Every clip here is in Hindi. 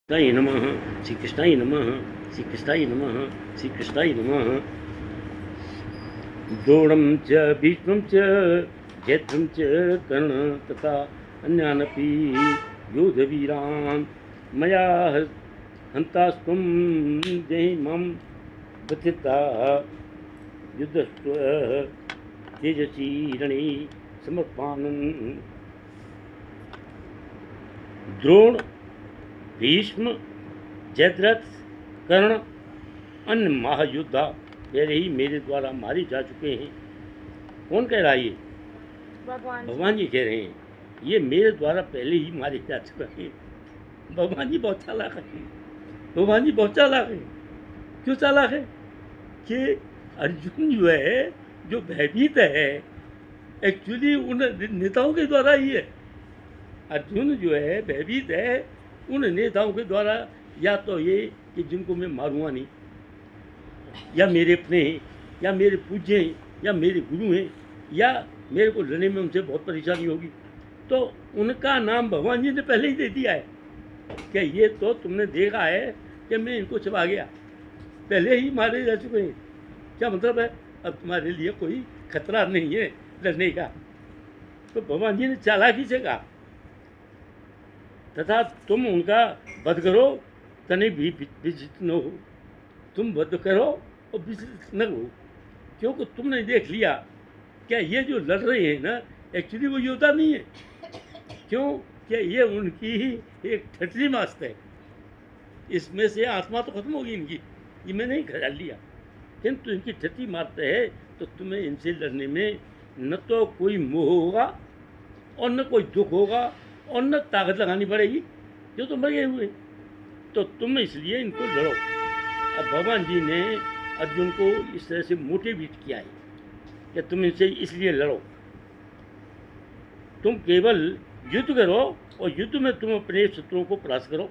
कृष्णाय नमः। श्री कृष्णाय नमः। श्री कृष्णाय नमः। श्री कृष्णाय नमः। द्रोणं च भीष्मं च जयद्रथं च कर्ण तथा अन्यानपि योधवीरान् मया हन्तास्त्वं देहि मां बध्यता युद्धस्व तेजसी रणे समर्पणम्। द्रोण, भीष्म, जयद्रथ, कर्ण अन्य महायोद्धा पहले ही मेरे द्वारा मारे जा चुके हैं। कौन कह रहा है ये? भगवान जी कह रहे हैं ये मेरे द्वारा पहले ही मारे जा चुके हैं। भगवान जी बहुत चालाक है। भगवान जी बहुत चालाक है। क्यों चालाक है? कि अर्जुन जो है, जो भयभीत है, एक्चुअली उन नेताओं के द्वारा ही है। अर्जुन जो है भयभीत है उन नेताओं के द्वारा, या तो ये कि जिनको मैं मारूंगा नहीं, या मेरे अपने हैं, या मेरे पूज्य हैं, या मेरे गुरु हैं, या मेरे को लड़ने में उनसे बहुत परेशानी होगी, तो उनका नाम भगवान जी ने पहले ही दे दिया है कि ये तो तुमने देखा है कि मैं इनको छुपा गया, पहले ही मारे जा चुके हैं। क्या मतलब है? अब तुम्हारे लिए कोई खतरा नहीं है लड़ने का। तो भगवान जी ने चालाकी से कहा तथा तुम उनका वध करो तने भी विजित न हो। तुम वध करो और विजित न हो, क्योंकि तुमने देख लिया क्या ये जो लड़ रहे हैं ना, एक्चुअली वो योद्धा नहीं है। क्यों? क्या ये उनकी ही एक ठटरी मास्त है। इसमें से आत्मा तो खत्म होगी इनकी, ये मैंने ही ख्याल लिया, किंतु इनकी ठटरी मारते है तो तुम्हें इनसे लड़ने में न तो कोई मोह होगा और न कोई दुख होगा और न ताकत लगानी पड़ेगी, जो तो मर गए हुए। तो तुम इसलिए इनको लड़ो। अब भगवान जी ने अर्जुन को इस तरह से मोटिवेट किया है कि तुम इनसे इसलिए लड़ो, तुम केवल युद्ध करो और युद्ध में तुम अपने शत्रुओं को परास्त करो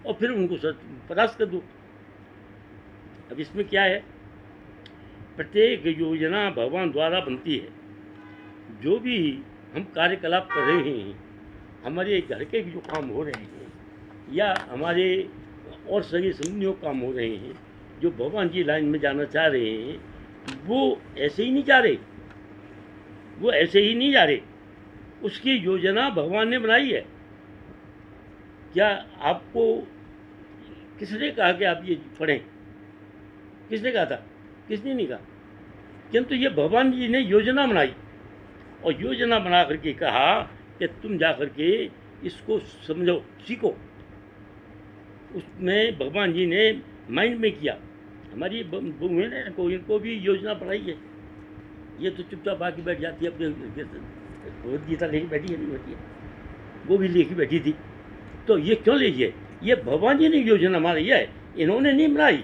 और फिर उनको परास्त कर दो। अब इसमें क्या है? प्रत्येक योजना भगवान द्वारा बनती है। जो भी हम कार्यकलाप कर रहे हैं, हमारे घर के जो काम हो रहे हैं या हमारे और सभी संबंधियों काम हो रहे हैं, जो भगवान जी लाइन में जाना चाह रहे हैं, वो ऐसे ही नहीं जा रहे, वो ऐसे ही नहीं जा रहे। उसकी योजना भगवान ने बनाई है। क्या आपको किसने कहा कि आप ये पढ़ें? किसने कहा था? किसने नहीं कहा, किंतु ये भगवान जी ने योजना बनाई और योजना बना करके कहा कि तुम जा करके इसको समझो, सीखो। उसमें भगवान जी ने माइंड में किया। हमारी बहू ने इनको भी योजना बनाई है। ये तो चुपचाप बाकी बैठ जाती है, अपने भगवद गीता लेके बैठी है, नहीं बैठी है, वो भी लेके बैठी थी। तो ये क्यों लीजिए? ये भगवान जी ने योजना बनाई है, इन्होंने नहीं बनाई।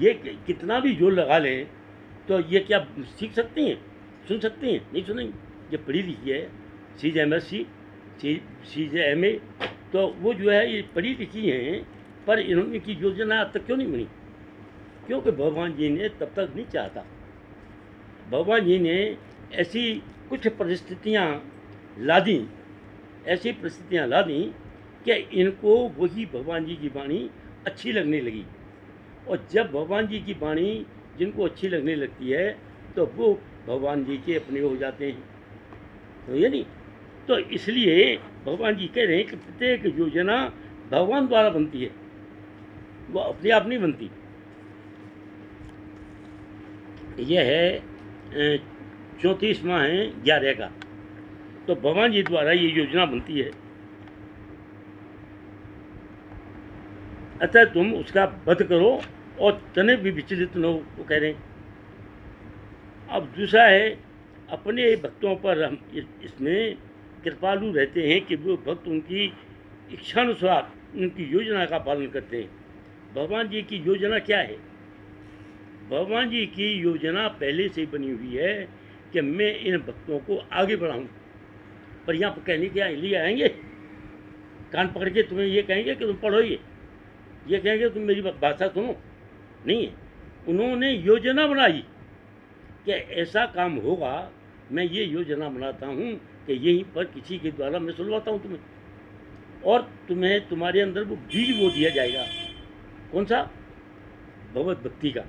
ये कितना भी जोर लगा लें तो ये क्या सीख सकती हैं? सुन सकती हैं? नहीं सुनेंगी। ये पढ़ी लिखी है, CGMSC, CGMA, तो वो जो है ये पढ़ी लिखी हैं, पर इन्होंने की योजना अब तक क्यों नहीं बनी? क्योंकि भगवान जी ने तब तक नहीं चाहता। भगवान जी ने ऐसी कुछ परिस्थितियाँ ला दी, ऐसी परिस्थितियाँ ला दी कि इनको वही भगवान जी की वाणी अच्छी लगने लगी। और जब भगवान जी की वाणी जिनको अच्छी लगने लगती है तो वो भगवान जी के अपने हो जाते हैं, तो ये नहीं। तो इसलिए भगवान जी कह रहे हैं कि प्रत्येक योजना भगवान द्वारा बनती है, वो अपने आप नहीं बनती। यह है 34वां है 11 का। तो भगवान जी द्वारा ये योजना बनती है, अतः तुम उसका वध करो और तने भी विचलित न हो, वो कह रहे हैं। अब दूसरा है, अपने भक्तों पर हम इसमें कृपालु रहते हैं कि वो भक्त उनकी इच्छानुसार उनकी योजना का पालन करते हैं। भगवान जी की योजना क्या है? भगवान जी की योजना पहले से ही बनी हुई है कि मैं इन भक्तों को आगे बढ़ाऊँ। पर यहाँ पर कहने के लिए आएंगे, कान पकड़ के तुम्हें ये कहेंगे कि तुम पढ़ो, ये कहेंगे तुम मेरी भाषा सुनो, नहीं है। उन्होंने योजना बनाई कि ऐसा काम होगा, मैं ये योजना बनाता हूँ कि यहीं पर किसी के द्वारा मैं सुलवाता हूँ तुम्हें, और तुम्हें तुम्हारे अंदर वो बीज बो दिया जाएगा। कौन सा? भगवत भक्ति का।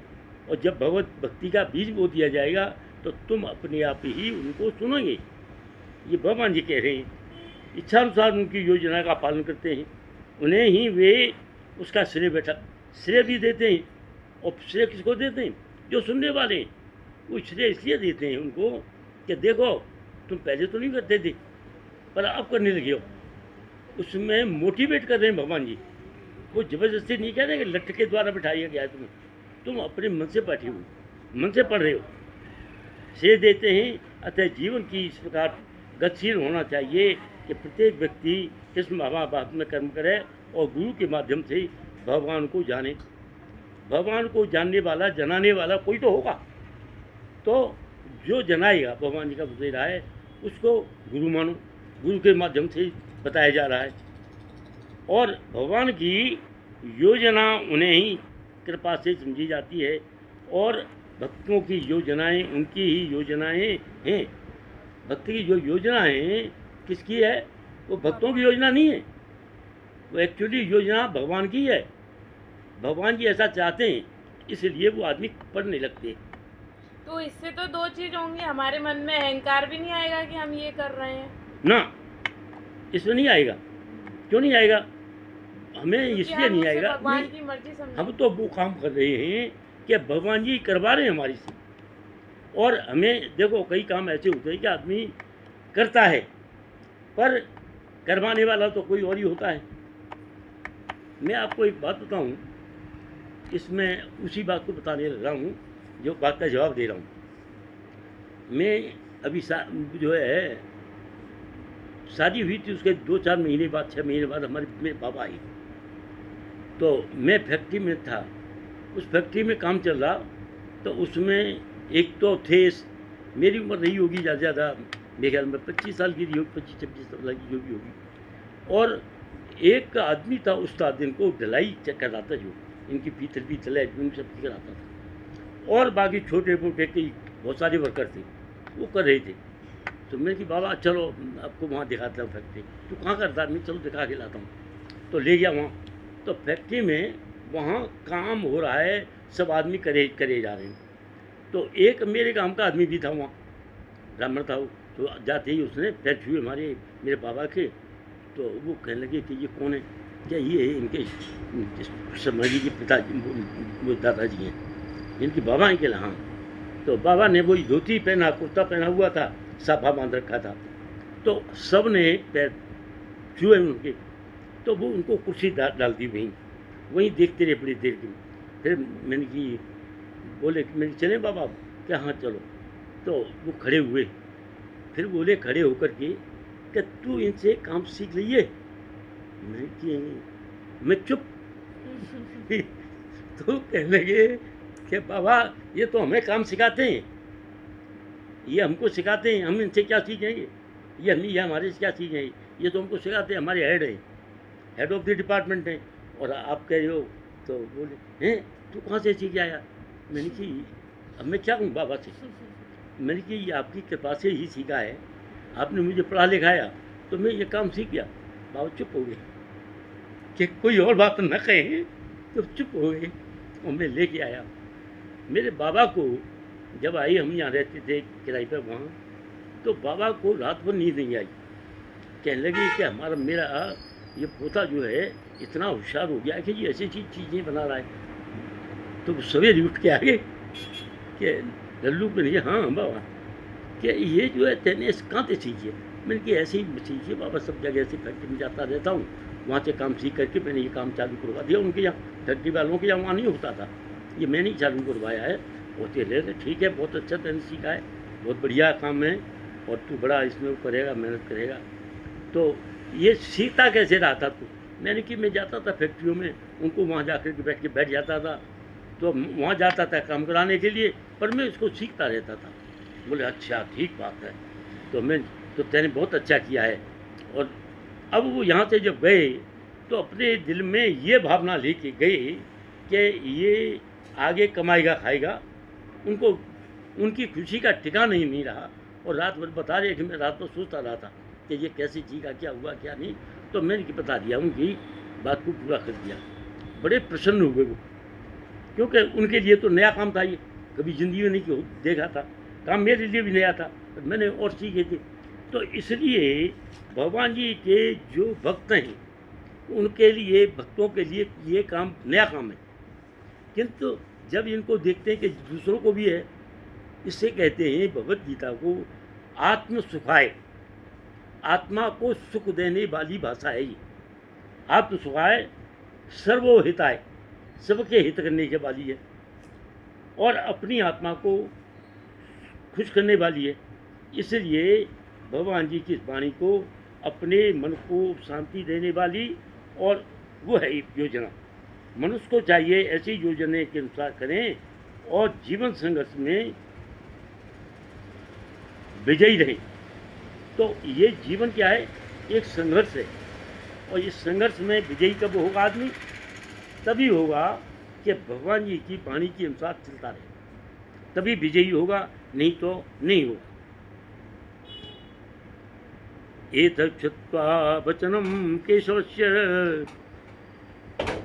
और जब भगवत भक्ति का बीज बो दिया जाएगा तो तुम अपने आप ही उनको सुनोगे। ये भगवान जी कह रहे हैं, इच्छानुसार उनकी योजना का पालन करते हैं, उन्हें ही वे उसका श्रेय भी देते हैं। और श्रेय किसको देते हैं? जो सुनने वाले हैं। वो श्रेय इसलिए देते हैं उनको कि देखो तुम पहले तो नहीं करते थे पर अब करने लगे हो। उसमें मोटिवेट कर रहे हैं भगवान जी। वो ज़बरदस्ती नहीं कह रहे कि लठ के द्वारा बिठाया गया है तुम्हें, तुम अपने मन से बैठे हो, मन से पढ़ रहे हो। श्रेय देते हैं। अतः जीवन की इस प्रकार गतिशील होना चाहिए कि प्रत्येक व्यक्ति इस महाभारत में कर्म करे और गुरु के माध्यम से भगवान को जाने। भगवान को जानने वाला, जनाने वाला कोई तो होगा। तो जो जनाएगा, भगवान जी का बता रहा है, उसको गुरु मानो। गुरु के माध्यम से बताया जा रहा है। और भगवान की योजना उन्हें ही कृपा से समझी जाती है और भक्तों की योजनाएं उनकी ही योजनाएं हैं। भक्ति की जो योजना है किसकी है? वो भक्तों की योजना नहीं है, वो एक्चुअली योजना भगवान की है। भगवान जी ऐसा चाहते हैं, इसलिए वो आदमी पढ़ने लगते हैं। तो इससे तो दो चीज होंगी, हमारे मन में अहंकार भी नहीं आएगा कि हम ये कर रहे हैं ना। इसमें नहीं आएगा। क्यों नहीं आएगा? हमें इसलिए नहीं आएगा, भगवान की मर्जी समझे। हम तो वो काम कर रहे हैं कि भगवान जी करवा रहे हैं हमारी से। और हमें देखो कई काम ऐसे होते हैं कि आदमी करता है पर करवाने वाला तो कोई और ही होता है। मैं आपको एक बात बताऊं, इसमें उसी बात को बताने लग रहा हूँ जो बात का जवाब दे रहा हूँ। मैं अभी जो है शादी हुई थी, उसके 2-4 महीने बाद, 6 महीने बाद मेरे पापा आई। तो मैं फैक्ट्री में था, उस फैक्ट्री में काम चल रहा। तो उसमें एक तो थे, मेरी उम्र नहीं होगी ज़्यादा, मेरे ख्याल में 25 साल की होगी, 25-26 साल की जो भी होगी। और एक आदमी था उस्ताद, इनको ढलाई कर रहा था, जो इनकी पीतल एल्यूमिनियम सब कराता था। और बाकी छोटे मोटे कई बहुत सारे वर्कर थे, वो कर रहे थे। तो मैं कि बाबा चलो आपको वहाँ दिखाता हूँ फैक्ट्री। तो कहाँ करता? मैं चलो दिखा के लाता हूँ। तो ले गया वहाँ। तो फैक्ट्री में वहाँ काम हो रहा है, सब आदमी करे जा रहे हैं। तो एक मेरे गांव का आदमी भी था वहाँ, ब्राह्मण था वो। तो जाते ही उसने पैर छुए मेरे पापा के। तो वो कहने लगे कि ये कौन है? क्या ये इनके शर्मा जी के पिताजी, वो दादाजी हैं, इनकी बाबा हैं। क्या? हाँ। तो बाबा ने वही धोती पहना, कुर्ता पहना हुआ था, साफा बांध रखा था। तो सब ने पैर छुए उनके। तो वो उनको कुर्सी डाल दी वहीं देखते रहे बड़ी देर की। फिर मैंने कि बोले कि मैंने चले बाबा? क्या? हाँ चलो। तो वो खड़े हुए। फिर बोले खड़े होकर के कि तू इनसे काम सीख लीजिए। मैं कि मैं चुप। तो कहने लगे कि बाबा ये तो हमें काम सिखाते हैं, ये हमको सिखाते हैं, हम इनसे क्या सीखेंगे? ये हमारे से क्या सीखेंगे? ये तो हमको सिखाते हैं, हमारे हेड ऑफ द डिपार्टमेंट हैं। और आप कह रहे हो? तो बोले हैं तू कहाँ से सीख आया? मैंने कि अब मैं क्या कहूँ बाबा से। मैंने कि ये आपकी कृपा से ही सीखा है, आपने मुझे पढ़ा लिखाया तो मैं ये काम सीख गया। बाबा चुप हो गए कि कोई और बात न कहें, तो चुप हो गए। और मैं लेके आया मेरे बाबा को। जब आई, हम यहाँ रहते थे किराए पर वहाँ, तो बाबा को रात भर नींद नहीं आई। कहने लगे कि मेरा ये पोता जो है इतना होशियार हो गया कि ये ऐसी चीज़ें बना रहा है। तो वो सवेरे उठ के आ गए कि लल्लू को नहीं, हाँ बाबा कि ये जो है तेने कहाँ से सीखी है? मैंने कि ऐसे ही सीखी है बाबा, सब जगह ऐसी फैक्ट्री में जाता रहता हूँ, वहाँ से काम सीख करके मैंने ये काम चालू करवा दिया। उनके यहाँ फैक्ट्री वालों के यहाँ वहाँ नहीं होता था, ये मैंने ही चालू करवाया है। होते रहते ठीक है, बहुत अच्छा तेने सीखा है, बहुत बढ़िया काम है और तू बड़ा इसमें वो करेगा, मेहनत करेगा। तो ये सीखता कैसे रहा था तू? मैंने कि मैं जाता था फैक्ट्रियों में, उनको वहाँ जा कर के बैठ जाता था। तो वहाँ जाता था काम कराने के लिए, पर मैं इसको सीखता रहता था। बोले अच्छा ठीक बात है। तो तेने बहुत अच्छा किया है। और अब वो यहाँ से जब गए तो अपने दिल में ये भावना लेके गए कि ये आगे कमाएगा खाएगा। उनको उनकी खुशी का ठिकाना नहीं रहा। और रात भर बता रहे कि मैं रात भर सोचता रहा था कि ये कैसी चीज़ का क्या हुआ क्या नहीं। तो मैंने बता दिया, उनकी बात को पूरा कर दिया। बड़े प्रसन्न हुए वो, क्योंकि उनके लिए तो नया काम था, ये कभी ज़िंदगी में नहीं देखा था। काम मेरे लिए भी नया था, मैंने और सीखे थे। तो इसलिए भगवान जी के जो भक्त हैं उनके लिए, भक्तों के लिए ये काम नया काम है। किंतु जब इनको देखते हैं कि दूसरों को भी है, इससे कहते हैं भगवत गीता को आत्म सुखाय, आत्मा को सुख देने वाली भाषा है ये। आत्म सुखाय सर्वहिताय, सबके हित करने के वाली है, और अपनी आत्मा को खुश करने वाली है। इसलिए भगवान जी की इस वाणी को अपने मन को शांति देने वाली, और वो है योजना। मनुष्य को चाहिए ऐसी योजना के अनुसार करें और जीवन संघर्ष में विजयी रहें। तो ये जीवन क्या है? एक संघर्ष है, और इस संघर्ष में विजयी कब होगा आदमी? तभी होगा कि भगवान जी की वाणी के अनुसार चलता रहे, तभी विजयी होगा, नहीं तो नहीं होगा। एतत् श्रुत्वा वचनं केशवस्य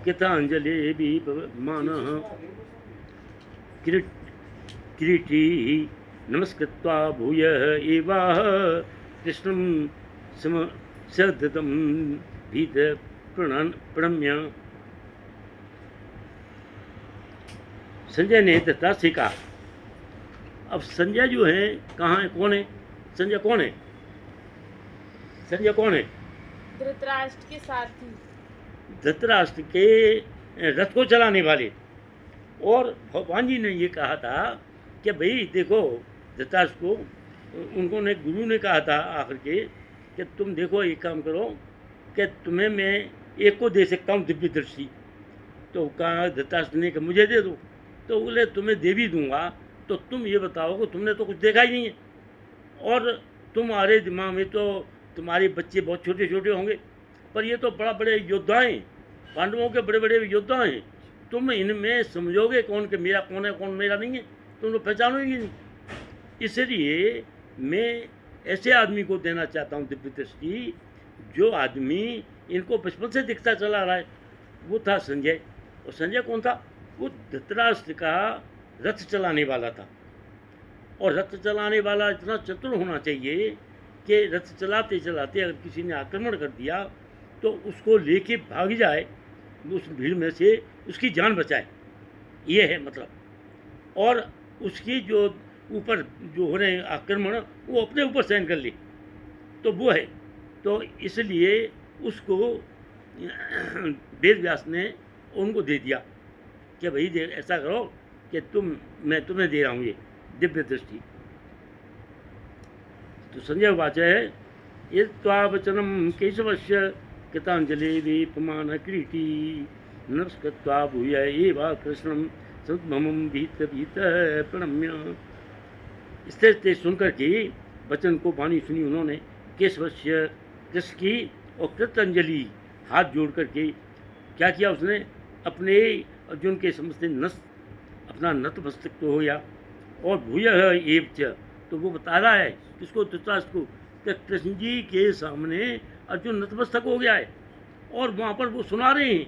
कृताञ्जलिर्विपमानः किरीटी नमस्कृत्वा भूय एवाह कृष्णं समसद्धतं भीत प्रणम्य। संजय ने दत्ता से कहा। अब संजय जो है कहाँ है, कौन है संजय? कौन है संजय? कौन है? धृतराष्ट्र के साथी, धृतराष्ट्र के रथ को चलाने वाले। और भगवान जी ने ये कहा था कि भाई देखो, धृतराष्ट्र को उन्होंने, गुरु ने कहा था आखिर के कि तुम देखो एक काम करो कि तुम्हें मैं एक को दे सकता हूँ दिव्य दृष्टि। तो कहा धृतराष्ट्र ने कि मुझे दे दो। तो बोले तुम्हें दे भी दूंगा, तो तुम ये बताओ कि तुमने तो कुछ देखा ही नहीं है, और तुम्हारे दिमाग में तो तुम्हारे बच्चे बहुत छोटे छोटे होंगे, पर ये तो बड़ा बड़े योद्धा हैं, पांडवों के बड़े बड़े योद्धा हैं। तुम इनमें समझोगे कौन कि मेरा कौन है, कौन मेरा नहीं है? तुम लोग पहचानोगे नहीं। इसलिए मैं ऐसे आदमी को देना चाहता हूँ दिव्य दृष्टि, जो आदमी इनको बचपन से दिखता चला रहा है। वो था संजय। और संजय कौन था? वो धृतराष्ट्र का रथ चलाने वाला था। और रथ चलाने वाला इतना चतुर होना चाहिए कि रथ चलाते चलाते अगर किसी ने आक्रमण कर दिया तो उसको लेके भाग जाए, उस भीड़ में से उसकी जान बचाए, ये है मतलब। और उसकी जो ऊपर जो हो रहे हैं आक्रमण, वो अपने ऊपर सहन कर ले, तो वो है। तो इसलिए उसको वेद व्यास ने उनको दे दिया कि भाई ऐसा करो कि मैं तुम्हें दे रहा हूँ ये दिव्य दृष्टि। तो संजय वाच है, ये त्वावचनम केशवस्य कृतांजलिर्विपमानः किरीटी नमस्कृत्वा भूय एवा कृष्णं सद्ममं भीत प्रणम्य। स्थिर सुनकर के वचन को वाणी सुनी उन्होंने, केशवस्य कृष्ण की, और कृतांजलि हाथ जोड़ करके क्या किया उसने? अपने अर्जुन के समस्त नस अपना नतमस्तक तो होया, और भूय एव, तो वो बता रहा है किसको? धृतराष्ट्र को, कि कृष्ण जी के सामने अर्जुन नतमस्तक हो गया है, और वहाँ पर वो सुना रहे हैं,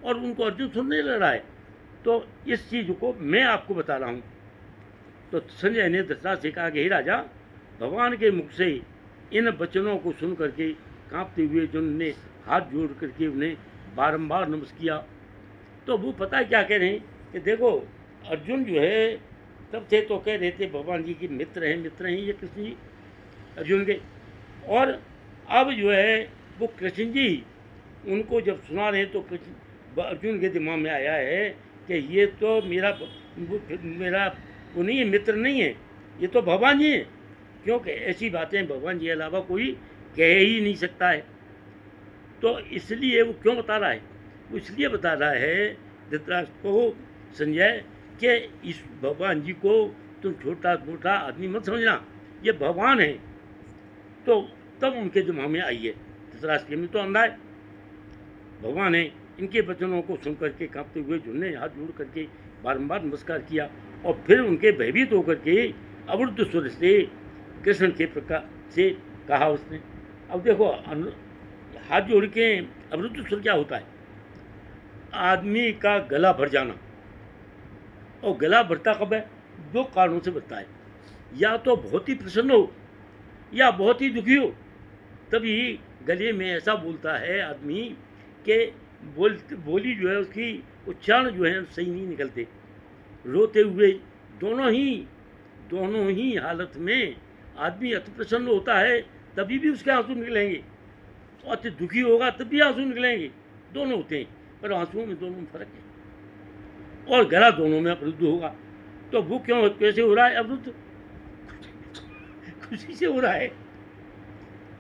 और उनको अर्जुन सुनने लग रहा है। तो इस चीज़ को मैं आपको बता रहा हूँ। तो संजय ने धृतराष्ट्र से कहा कि हे राजा, भगवान के मुख से इन वचनों को सुन करके कांपते हुए अर्जुन ने हाथ जोड़ करके उन्हें बारंबार नमस्कार किया। तो वो पता है क्या कह रहे हैं कि देखो, अर्जुन जो है तब थे तो कह रहे थे भगवान जी के मित्र हैं ये कृष्ण जी अर्जुन के, और अब जो है वो कृष्ण जी उनको जब सुना रहे तो अर्जुन के दिमाग में आया है कि ये तो मेरा वो नहीं है, मित्र नहीं है, ये तो भगवान जी हैं। क्योंकि ऐसी बातें भगवान जी के अलावा कोई कह ही नहीं सकता है। तो इसलिए वो क्यों बता रहा है? वो इसलिए बता रहा है धृतराष्ट्र को, संजय, कि इस भगवान जी को तुम छोटा मोटा आदमी मत समझना, ये भगवान है। तो तब उनके दिमाग में आई है, धृतराष्ट्र में तो अंधा है, भगवान है। इनके वचनों को सुन करके कांपते हुए झुन्ने हाथ जोड़ करके बारंबार नमस्कार किया, और फिर उनके भयभीत होकर के अवरुद्ध स्वर से कृष्ण के प्रकार से कहा उसने। अब देखो, हाथ जोड़ के अवरुद्ध स्वर क्या होता है? आदमी का गला भर जाना। और गला भरता कब है? दो कारणों से भरता है, या तो बहुत ही प्रसन्न हो या बहुत ही दुखी हो, तभी गले में ऐसा बोलता है आदमी कि बोली जो है उसकी उच्चारण जो है सही नहीं निकलते। रोते हुए दोनों ही हालत में आदमी अति प्रसन्न होता है तभी भी उसके आंसू निकलेंगे, और अति दुखी होगा तब भी आंसू निकलेंगे। दोनों होते हैं, पर आंसुओं में दोनों में फर्क है। और गला दोनों में अवरुद्ध होगा। तो वो क्यों कैसे हो रहा है अवरुद्ध? खुशी से हो रहा है।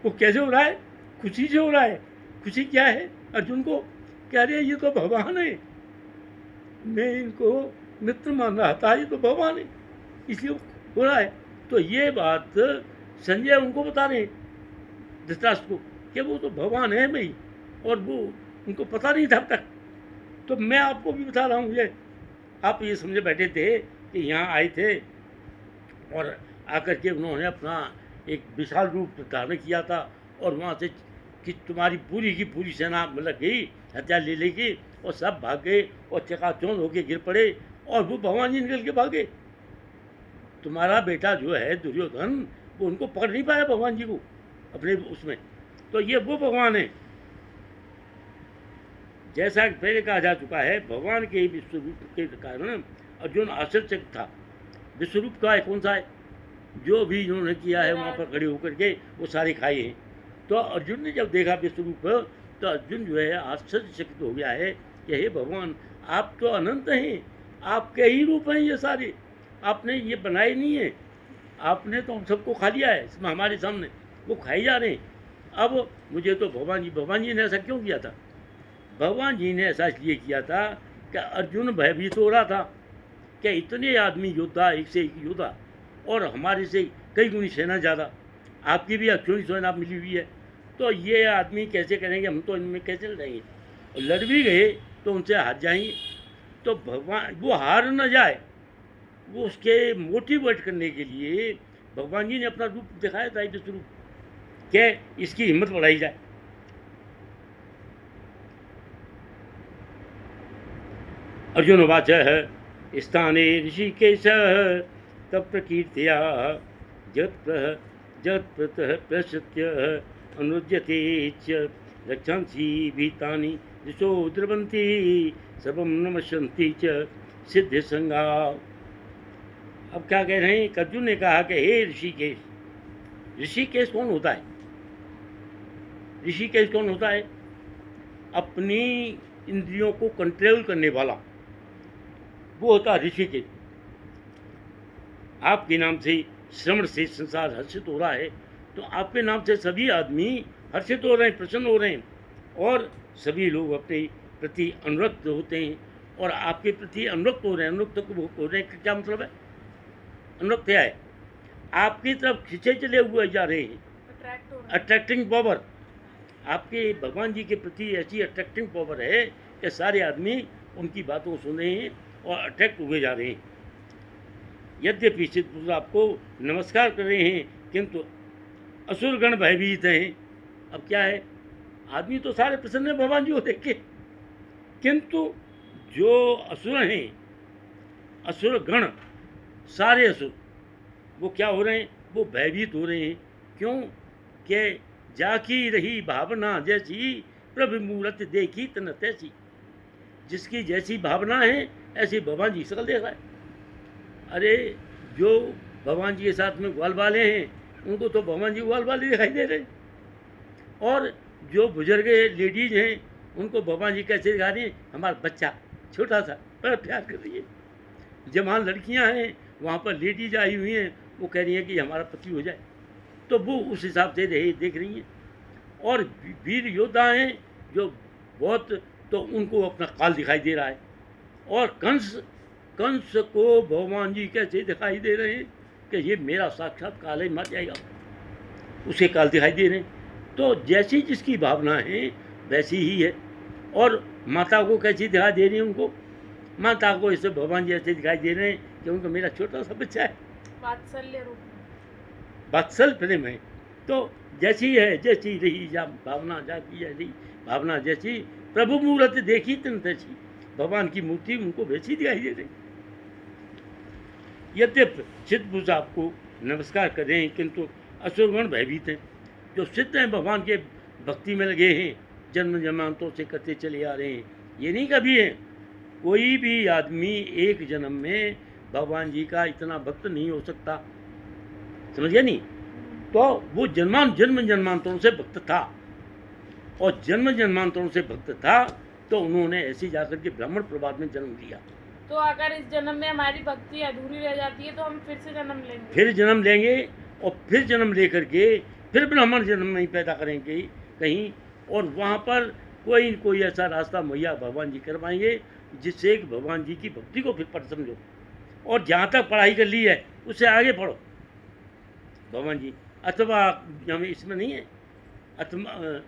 वो कैसे हो रहा है? खुशी से हो रहा है। खुशी क्या है? अर्जुन को कह रहे ये तो भगवान है, मैं इनको मित्र मान रहा था, ये तो भगवान है, इसलिए हो रहा है। तो ये बात संजय उनको बता रहे हैं धृतराष्ट्र को कि वो तो भगवान है भाई, और वो उनको पता नहीं था अब तक। तो मैं आपको भी बता रहा हूँ, ये आप ये समझे बैठे थे कि यहाँ आए थे और आकर के उन्होंने अपना एक विशाल रूप धारण किया था, और वहाँ से कि तुम्हारी पूरी की पूरी सेना मतलब गई, हथियार ले लेके, और सब भाग गए और चकाचौंध होके गिर पड़े, और वो भगवान जी निकल के भागे। तुम्हारा बेटा जो है दुर्योधन, वो उनको पकड़ नहीं पाया भगवान जी को अपने उसमें। तो ये वो भगवान है। जैसा पहले कहा जा चुका है, भगवान के विश्व रूप के कारण अर्जुन आश्चर्यचकित था। विश्व रूप का है कौन सा है? जो भी इन्होंने किया है वहाँ पर खड़े होकर के वो सारे खाए हैं। तो अर्जुन ने जब देखा विश्व रूप, तो अर्जुन जो है आश्चर्यचकित हो गया है कि हे भगवान, आप तो अनंत हैं, आपके ही रूप हैं ये सारे, आपने ये बनाए नहीं है, आपने तो हम सबको खा लिया है इसमें हमारे सामने, वो खाए जा रहे हैं। अब मुझे तो भगवान जी ने ऐसा क्यों किया था? भगवान जी ने ऐसा इसलिए किया था कि अर्जुन भयभीत हो रहा था कि इतने आदमी योद्धा, एक से एक योद्धा, और हमारे से कई गुनी सेना ज़्यादा, आपकी भी अक्षुणी सेना मिली हुई है, तो ये आदमी कैसे करेंगे, हम तो इनमें कैसे लड़ेंगे? और लड़ भी गए तो उनसे हार जाएंगे। तो भगवान वो हार न जाए, वो उसके मोटिवेट करने के लिए भगवान जी ने अपना रूप दिखाया था, विश्व रूप, कि इसकी हिम्मत बढ़ाई जाए। अर्जुन उवाच स्थाने ऋषिकेश तब प्रकीर्त्या जत्प्रतः प्रसत्य अनुज्यते च रक्षांसि भीतानि दिशो द्रवन्ति सर्वं नमस्यन्ति च सिद्ध संगा। अब क्या कह रहे हैं? अर्जुन ने कहा कि हे ऋषिकेश। ऋषिकेश कौन होता है? ऋषिकेश कौन होता है? अपनी इंद्रियों को कंट्रोल करने वाला, वो होता है ऋषिकेश। आपके नाम से श्रवण से संसार हर्षित हो रहा है, तो आपके नाम से सभी आदमी हर्षित हो रहे हैं, प्रसन्न हो रहे हैं, और सभी लोग अपने प्रति अनुरक्त होते हैं और आपके प्रति अनुरक्त हो रहे हैं। अनुरक्त हो रहे हैं क्या मतलब है? अनुरक्त क्या है? आपकी तरफ खींचे चले हुए जा रहे हैं, अट्रैक्टिंग पावर। आपके भगवान जी के प्रति ऐसी अट्रैक्टिंग पावर है कि सारे आदमी उनकी बातों को सुन रहे हैं और अट्रैक्ट हुए जा रहे हैं। यद्यपि चित्रपुत्र आपको नमस्कार कर रहे हैं, किंतु असुरगण भयभीत हैं। अब क्या है? आदमी तो सारे प्रसन्न है भगवान जी को देख के, किंतु जो असुर हैं, असुरगण, सारे असुर, वो क्या हो रहे हैं? वो भयभीत हो रहे हैं। क्यों? कि जाकी रही भावना जैसी, प्रभु मूरत देखी तन तैसी। जिसकी जैसी भावना है ऐसी भगवान जी शकल देखा है। अरे जो भगवान जी के साथ में ग्वाल वाले हैं उनको तो भगवान जी ग्वाल वाले दिखाई दे रहे हैं, और जो बुजुर्ग लेडीज हैं उनको भगवान जी कैसे दिखा रही हैं? हमारा बच्चा छोटा सा बड़ा प्यार कर रही है। जवान लड़कियां हैं, वहाँ पर लेडीज आई हुई हैं, वो कह रही हैं कि हमारा पति हो जाए, तो वो उस हिसाब से देख रही हैं। और वीर योद्धा हैं जो बहुत, तो उनको अपना काल दिखाई दे रहा है। और कंस को भगवान जी कैसे दिखाई दे रहे हैं कि ये मेरा साक्षात काल है, मर जाएगा, उसे काल दिखाई दे रहे हैं। तो जैसी जिसकी भावना है वैसी ही है। और माता को कैसी दिखाई दे रही है? उनको माता को ऐसे भगवान जी ऐसे दिखाई दे रहे हैं कि उनको मेरा छोटा सा बच्चा है। वात्सल्य रूप, वात्सल प्रेम है। तो जैसी है जैसी रही जा भावना जाती जैसी भावना जैसी, प्रभु मूर्त देखी तन तैसी, भगवान की मूर्ति उनको वैसी दिखाई दे रही। यद्यप सिद्ध पुरुष आपको नमस्कार करें, किंतु असुरगण भयभीत हैं। जो सिद्ध हैं, भगवान के भक्ति में लगे हैं, जन्म जन्मांतों से करते चले आ रहे हैं, ये नहीं कभी है। कोई भी आदमी एक जन्म में भगवान जी का इतना भक्त नहीं हो सकता, समझ गया नहीं? तो वो जन्म जन्मांतरों से भक्त था, और जन्म जन्मांतरों से भक्त था तो उन्होंने ऐसे जाकर के ब्राह्मण प्रभात में जन्म लिया। तो अगर इस जन्म में हमारी भक्ति अधूरी रह जाती है तो हम फिर से जन्म लेंगे। फिर जन्म लेंगे, और फिर जन्म लेकर के फिर ब्राह्मण जन्म नहीं पैदा करेंगे कहीं, और वहाँ पर कोई न कोई ऐसा रास्ता मुहैया भगवान जी करवाएंगे जिससे एक भगवान जी की भक्ति को फिर पढ़ समझो, और जहाँ तक पढ़ाई कर ली है उससे आगे पढ़ो भगवान जी। अथवा हमें इसमें नहीं है, अथवा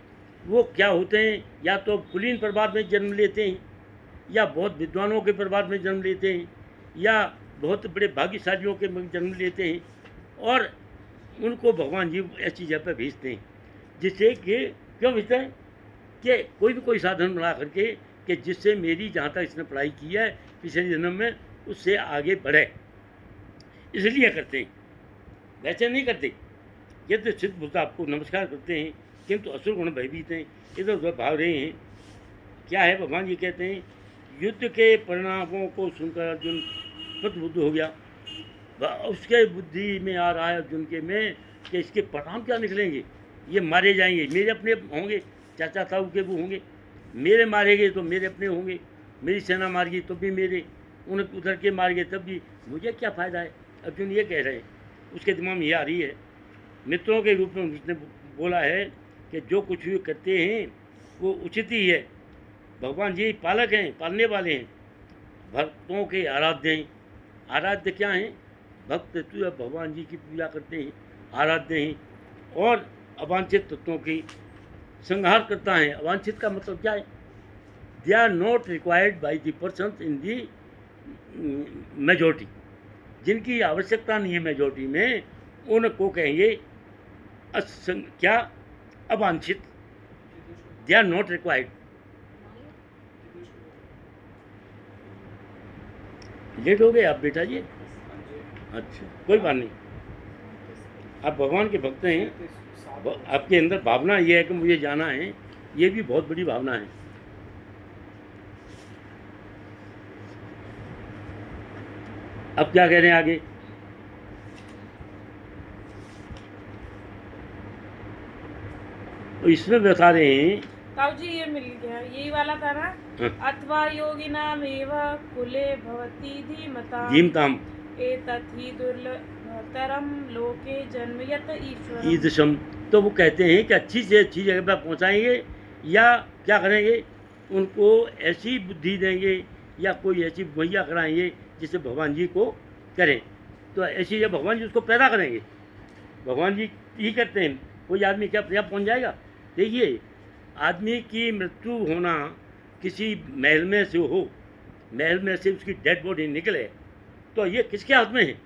वो क्या होते हैं, या तो कुलीन परिवार में जन्म लेते हैं, या बहुत विद्वानों के परिवार में जन्म लेते हैं, या बहुत बड़े भाग्यशालियों के में जन्म लेते हैं, और उनको भगवान जी ऐसी जगह पर भेजते हैं, जिससे कि क्यों भेजते हैं कि कोई भी कोई साधन बना करके कि जिससे मेरी जहाँ तक इसने पढ़ाई की है पिछले जन्म में उससे आगे बढ़े, इसलिए करते हैं, वैसे नहीं करते। ये तो सिद्ध पुरुष आपको नमस्कार करते हैं, किंतु असुर गुण भयभीत हैं, इधर उधर भाग रहे हैं। क्या है, भगवान जी कहते हैं, युद्ध के परिणामों को सुनकर अर्जुन बुद्ध हो गया। उसके बुद्धि में आ रहा है अर्जुन के में कि इसके परिणाम क्या निकलेंगे, ये मारे जाएंगे, मेरे अपने होंगे, चाचा ताऊ के वो होंगे, मेरे मारे गए तो मेरे अपने होंगे, मेरी सेना मार गई तो भी मेरे, उन्हें उधर के मार गए तब भी मुझे क्या फ़ायदा है, अर्जुन ये कह रहे हैं। उसके दिमाग में ये आ रही है। मित्रों के रूप में उसने बोला है कि जो कुछ भी करते हैं वो उचित ही है, भगवान जी पालक हैं, पालने वाले हैं, भक्तों के आराध्य हैं। आराध्य क्या हैं? भक्त तो भगवान जी की पूजा करते हैं, आराध्य हैं, और अवांछित तत्वों की संहार करता है। अवांछित का मतलब क्या है? They are not required by the person in the majority, जिनकी आवश्यकता नहीं है मेजोरिटी में, उनको कहेंगे क्या? अवांछित। They are not required. Late हो गए आप बेटा जी? अच्छा, कोई बात नहीं, आप भगवान के भक्त हैं, आपके अंदर भावना ये है कि मुझे जाना है, ये भी बहुत बड़ी भावना है। अब क्या कह रहे हैं आगे? तो इसमें बता रहे हैं, ताऊ जी ये मिल गया, यही वाला था ना। अथवा योगिनाम एव कुले भवति धीमताम एतद्धि दुर्लभतरम लोके जन्मयत ईश्वरम ईदृशम। तो वो कहते हैं कि अच्छी से अच्छी जगह पर पहुंचाएंगे, या क्या करेंगे, उनको ऐसी बुद्धि देंगे या कोई ऐसी मुहैया कराएंगे जिससे भगवान जी को करें। तो ऐसी जगह भगवान जी उसको पैदा करेंगे, भगवान जी ही करते हैं। कोई आदमी क्या पर्याप्त पहुँच जाएगा? देखिए, आदमी की मृत्यु होना किसी महल में से हो, महल में से उसकी डेड बॉडी निकले, तो ये किसके हाथ में है?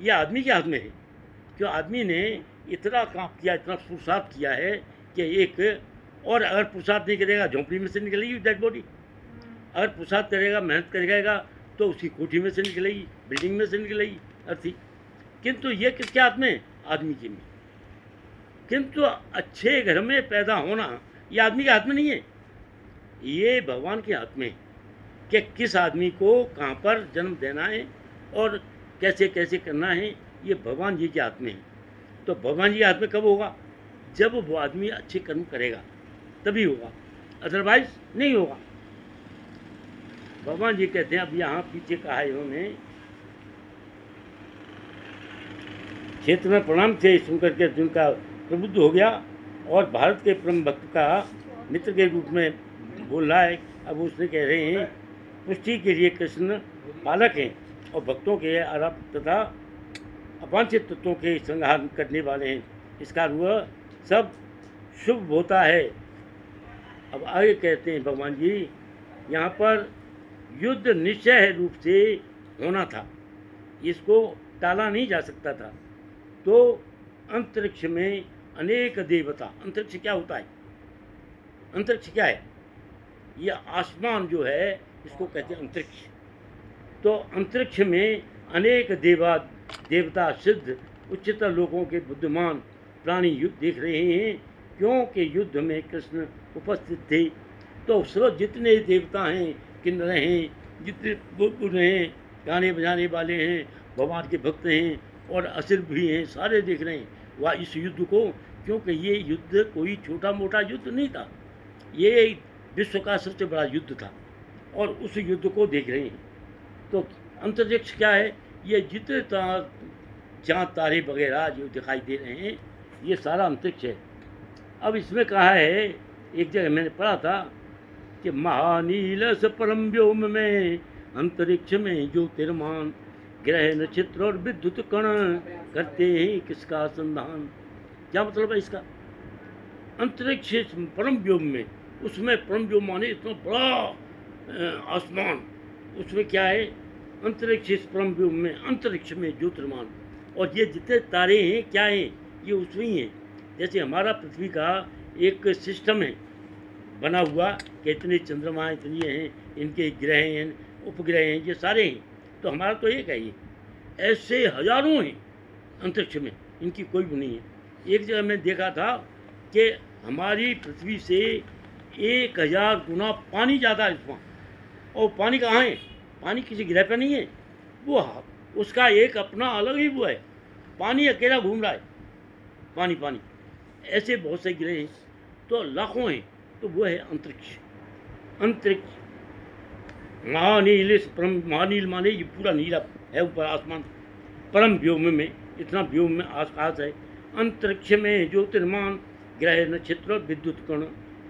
ये आदमी के हाथ में है। क्यों? आदमी ने इतना काम किया, इतना पुरुषार्थ किया है कि एक, और अगर पुरुषार्थ नहीं करेगा झोंपड़ी में से निकलेगी डेड बॉडी, अगर पुरुषार्थ करेगा, मेहनत करेगा तो उसकी कोठी में से निकलेगी, बिल्डिंग में से निकलेगी अर्थी। किंतु ये किसके हाथ में? आदमी के में। किंतु अच्छे घर में पैदा होना ये आदमी के हाथ में नहीं है, ये भगवान के हाथ में है कि किस आदमी को कहाँ पर जन्म देना है और कैसे कैसे करना है, ये भगवान जी के हाथ में है। तो भगवान जी के हाथ में कब होगा? जब वो आदमी अच्छे कर्म करेगा तभी होगा, अदरवाइज नहीं होगा। भगवान जी कहते हैं, अब यहाँ पीछे कहा है इन्होंने, क्षेत्र में प्रणाम थे सुनकर के अर्जुन का प्रबुद्ध हो गया, और भारत के परम भक्त का मित्र के रूप में बोल रहा है। अब उसने कह रहे हैं, पुष्टि के लिए कृष्ण पालक हैं और भक्तों के आराध्य तथा अवांछित तत्वों के संहार करने वाले हैं, इसका वह सब शुभ होता है। अब आगे कहते हैं भगवान जी, यहाँ पर युद्ध निश्चय रूप से होना था, इसको टाला नहीं जा सकता था। तो अंतरिक्ष में अनेक देवता। अंतरिक्ष क्या होता है? अंतरिक्ष क्या है? ये आसमान जो है इसको कहते हैं अंतरिक्ष। तो अंतरिक्ष में अनेक देवता सिद्ध उच्चतर लोगों के बुद्धिमान प्राणी युद्ध देख रहे हैं, क्योंकि युद्ध में कृष्ण उपस्थित थे। तो सब जितने देवता हैं, किन्नर हैं, जितने बुद्ध हैं, गाने बजाने वाले हैं, भगवान के भक्त हैं और असुर भी हैं, सारे देख रहे हैं वह इस युद्ध को, क्योंकि ये युद्ध कोई छोटा मोटा युद्ध नहीं था, ये विश्व का सबसे बड़ा युद्ध था और उस युद्ध को देख रहे हैं। तो अंतरिक्ष क्या है? ये जितने चाँद तारे वगैरह जो दिखाई दे रहे हैं ये सारा अंतरिक्ष है। अब इसमें कहा है, एक जगह मैंने पढ़ा था कि महानील से परम व्योम में अंतरिक्ष में ज्योतिर्मान ग्रह नक्षत्र और विद्युत कण करते हैं किसका संधान। क्या मतलब है इसका? अंतरिक्ष परम व्योम में, उसमें परम व्योम माने इतना बड़ा आसमान, उसमें क्या है? अंतरिक्ष परम व्योम में, अंतरिक्ष में ज्योतिर्मान। और ये जितने तारे हैं क्या हैं? ये उसमें ही हैं। जैसे हमारा पृथ्वी का एक सिस्टम है बना हुआ कि इतने चंद्रमा इतनी हैं, इनके ग्रह हैं, उपग्रह हैं, ये सारे हैं। तो हमारा तो एक है ये, ऐसे हजारों हैं अंतरिक्ष में, इनकी कोई भी नहीं है। एक जगह मैं देखा था कि हमारी पृथ्वी से 1000 गुना पानी ज़्यादा है इसमें। और पानी कहाँ है? पानी किसी ग्रह पर नहीं है, वो उसका एक अपना अलग ही वो है, पानी अकेला घूम रहा है, पानी पानी। ऐसे बहुत से ग्रह हैं, तो लाखों हैं, तो वो है अंतरिक्ष। अंतरिक्ष महानील, परम महानील माने ये पूरा नीला है ऊपर आसमान, परम व्योम में, इतना व्योम में आकाश है। अंतरिक्ष में ज्योतिर्मान ग्रह नक्षत्र विद्युत कण।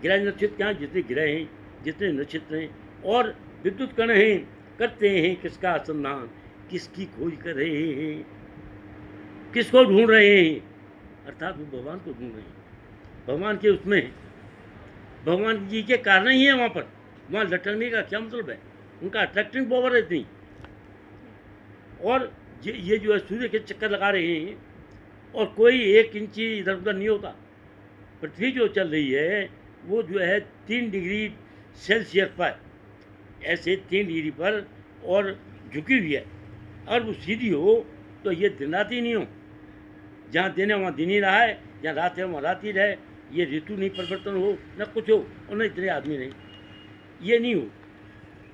ग्रह नक्षत्र क्या? जितने ग्रह हैं, जितने नक्षत्र हैं और विद्युत कण हैं, करते हैं किसका अनुसंधान, किसकी खोज कर रहे हैं, किसको ढूंढ रहे हैं? अर्थात वो भगवान को ढूंढ रहे हैं। भगवान के उसमें, भगवान जी के कारण ही है वहाँ पर। वहाँ लटकने का क्या मतलब है? उनका अट्रैक्टिंग पावर है इतनी। और ये जो है सूर्य के चक्कर लगा रहे हैं और कोई 1 इंची इधर उधर नहीं होता। पृथ्वी जो चल रही है वो जो है 3 डिग्री सेल्सियस पर, ऐसे 3 डिग्री पर और झुकी हुई है। और वो सीधी हो तो ये दिन रात ही नहीं हो, जहाँ दिन है वहाँ दिन ही रहा है, जहाँ रात है वहाँ रात ही रहे। ये ऋतु नहीं परिवर्तन हो, न कुछ हो, और न इतने आदमी नहीं, ये नहीं हो।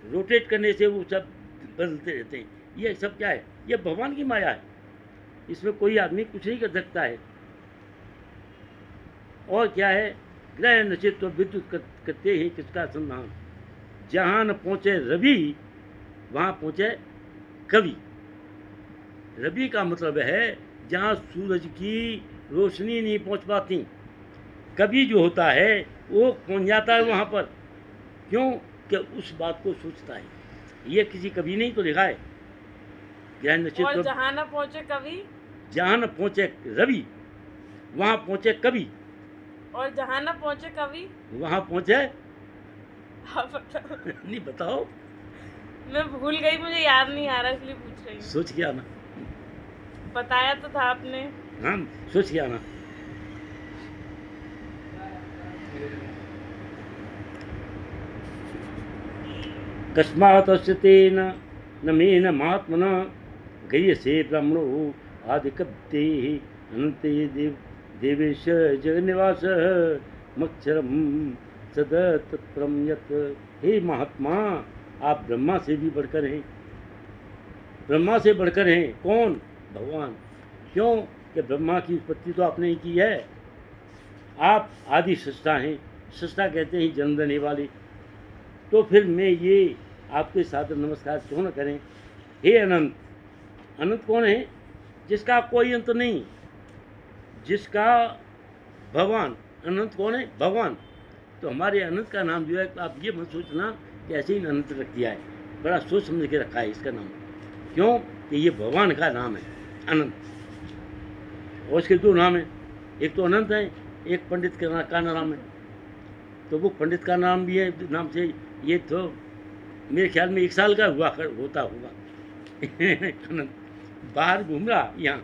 रोटेट करने से वो सब बदलते रहते हैं। ये सब क्या है? ये भगवान की माया है, इसमें कोई आदमी कुछ नहीं कर सकता है। और क्या है? ग्रह नक्षत्र विद्युत करते हैं किसका संधान। जहाँ न पहुँचे रवि वहाँ पहुँचे कवि। रवि का मतलब है जहाँ सूरज की रोशनी नहीं पहुँच पाती, कवि जो होता है वो पहुँच जाता है वहाँ पर। क्यों? कि उस बात को सोचता है। ये किसी कवि नहीं तो लिखा है। ग्रह नक्षत्र और जहाँ न पहुँचे कवि, जहाँ न पहुँचे रवि वहाँ पहुँचे कवि, और जहाँ न पहुँचे कवि वहाँ पहुँचे आप बताओ। नहीं बताओ, मैं भूल गई, मुझे याद नहीं आ रहा इसलिए पूछ रही हूँ। सोच के आना। बताया तो था आपने। हाँ, सोच के आना। कस्मात् अस्य तेन न मेन महात्मना गयसे ब्रह्मणो आदिकव्येः अनन्ते देवेश जगन्निवास मक्षरम सदतत्रम यत्। हे महात्मा, आप ब्रह्मा से भी बढ़कर हैं, ब्रह्मा से बढ़कर हैं। कौन? भगवान। क्यों? कि ब्रह्मा की उत्पत्ति तो आपने ही की है। आप आदि सृष्टा हैं। सृष्टा कहते हैं जन्म देने वाले। तो फिर मैं ये आपके साथ नमस्कार क्यों न करें? हे अनंत। अनंत कौन है? जिसका कोई अंत नहीं, जिसका भगवान। अनंत कौन है? भगवान। तो हमारे अनंत का नाम जो है, आप ये मत सोचना कि ऐसे ही अनंत रख दिया है, बड़ा सोच समझ के रखा है इसका नाम। क्यों? कि ये भगवान का नाम है अनंत। और इसके 2 नाम हैं, एक तो अनंत है, एक पंडित का नाम है। तो वो पंडित का नाम भी है नाम से। ये तो मेरे ख्याल में 1 साल का होता होगा अनंत। बाहर घूम रहा यहाँ,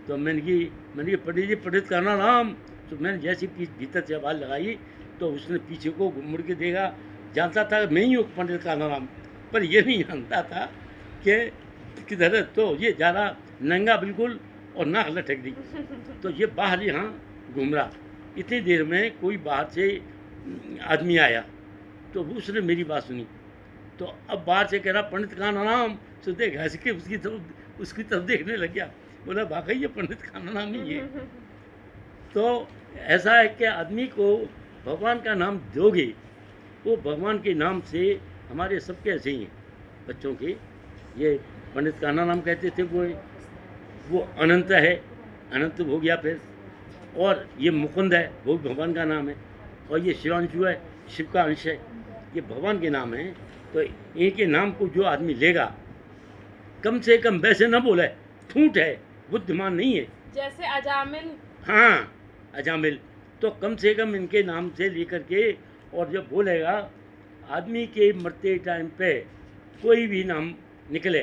तो मैंने कि पंडित जी पंडित का नाम। तो मैंने जैसी भीतर से आवाज़ लगाई तो उसने पीछे को मुड़ के देखा, जानता था मैं ही हूँ पंडित का नाम, पर ये नहीं जानता था कि किधर है। तो ये जा रहा नंगा बिल्कुल और नाक लटक दी। तो ये बाहर यहाँ घूम रहा। इतनी देर में कोई बाहर से आदमी आया, तो उसने मेरी बात सुनी। तो अब बाहर से कह रहा पंडित का नाम। तो देखा इसके उसकी तरफ देखने लग गया, बोला वाकई ये पंडित का नाम ही है। तो ऐसा है कि आदमी को भगवान का नाम दोगे, वो भगवान के नाम से हमारे सबके ऐसे ही हैं बच्चों के। ये पंडित का नाम कहते थे, वो अनंत है, अनंत हो गया फिर। और ये मुकुंद है, वो भगवान का नाम है। और ये शिवांशु है, शिव का अंश है, ये भगवान के नाम है। तो इनके नाम को जो आदमी लेगा, कम से कम वैसे न बोले ठूठ है, बुद्धिमान नहीं है। जैसे अजामिल, हाँ अजामिल, तो कम से कम इनके नाम से लेकर के, और जब बोलेगा आदमी के मरते टाइम पे कोई भी नाम निकले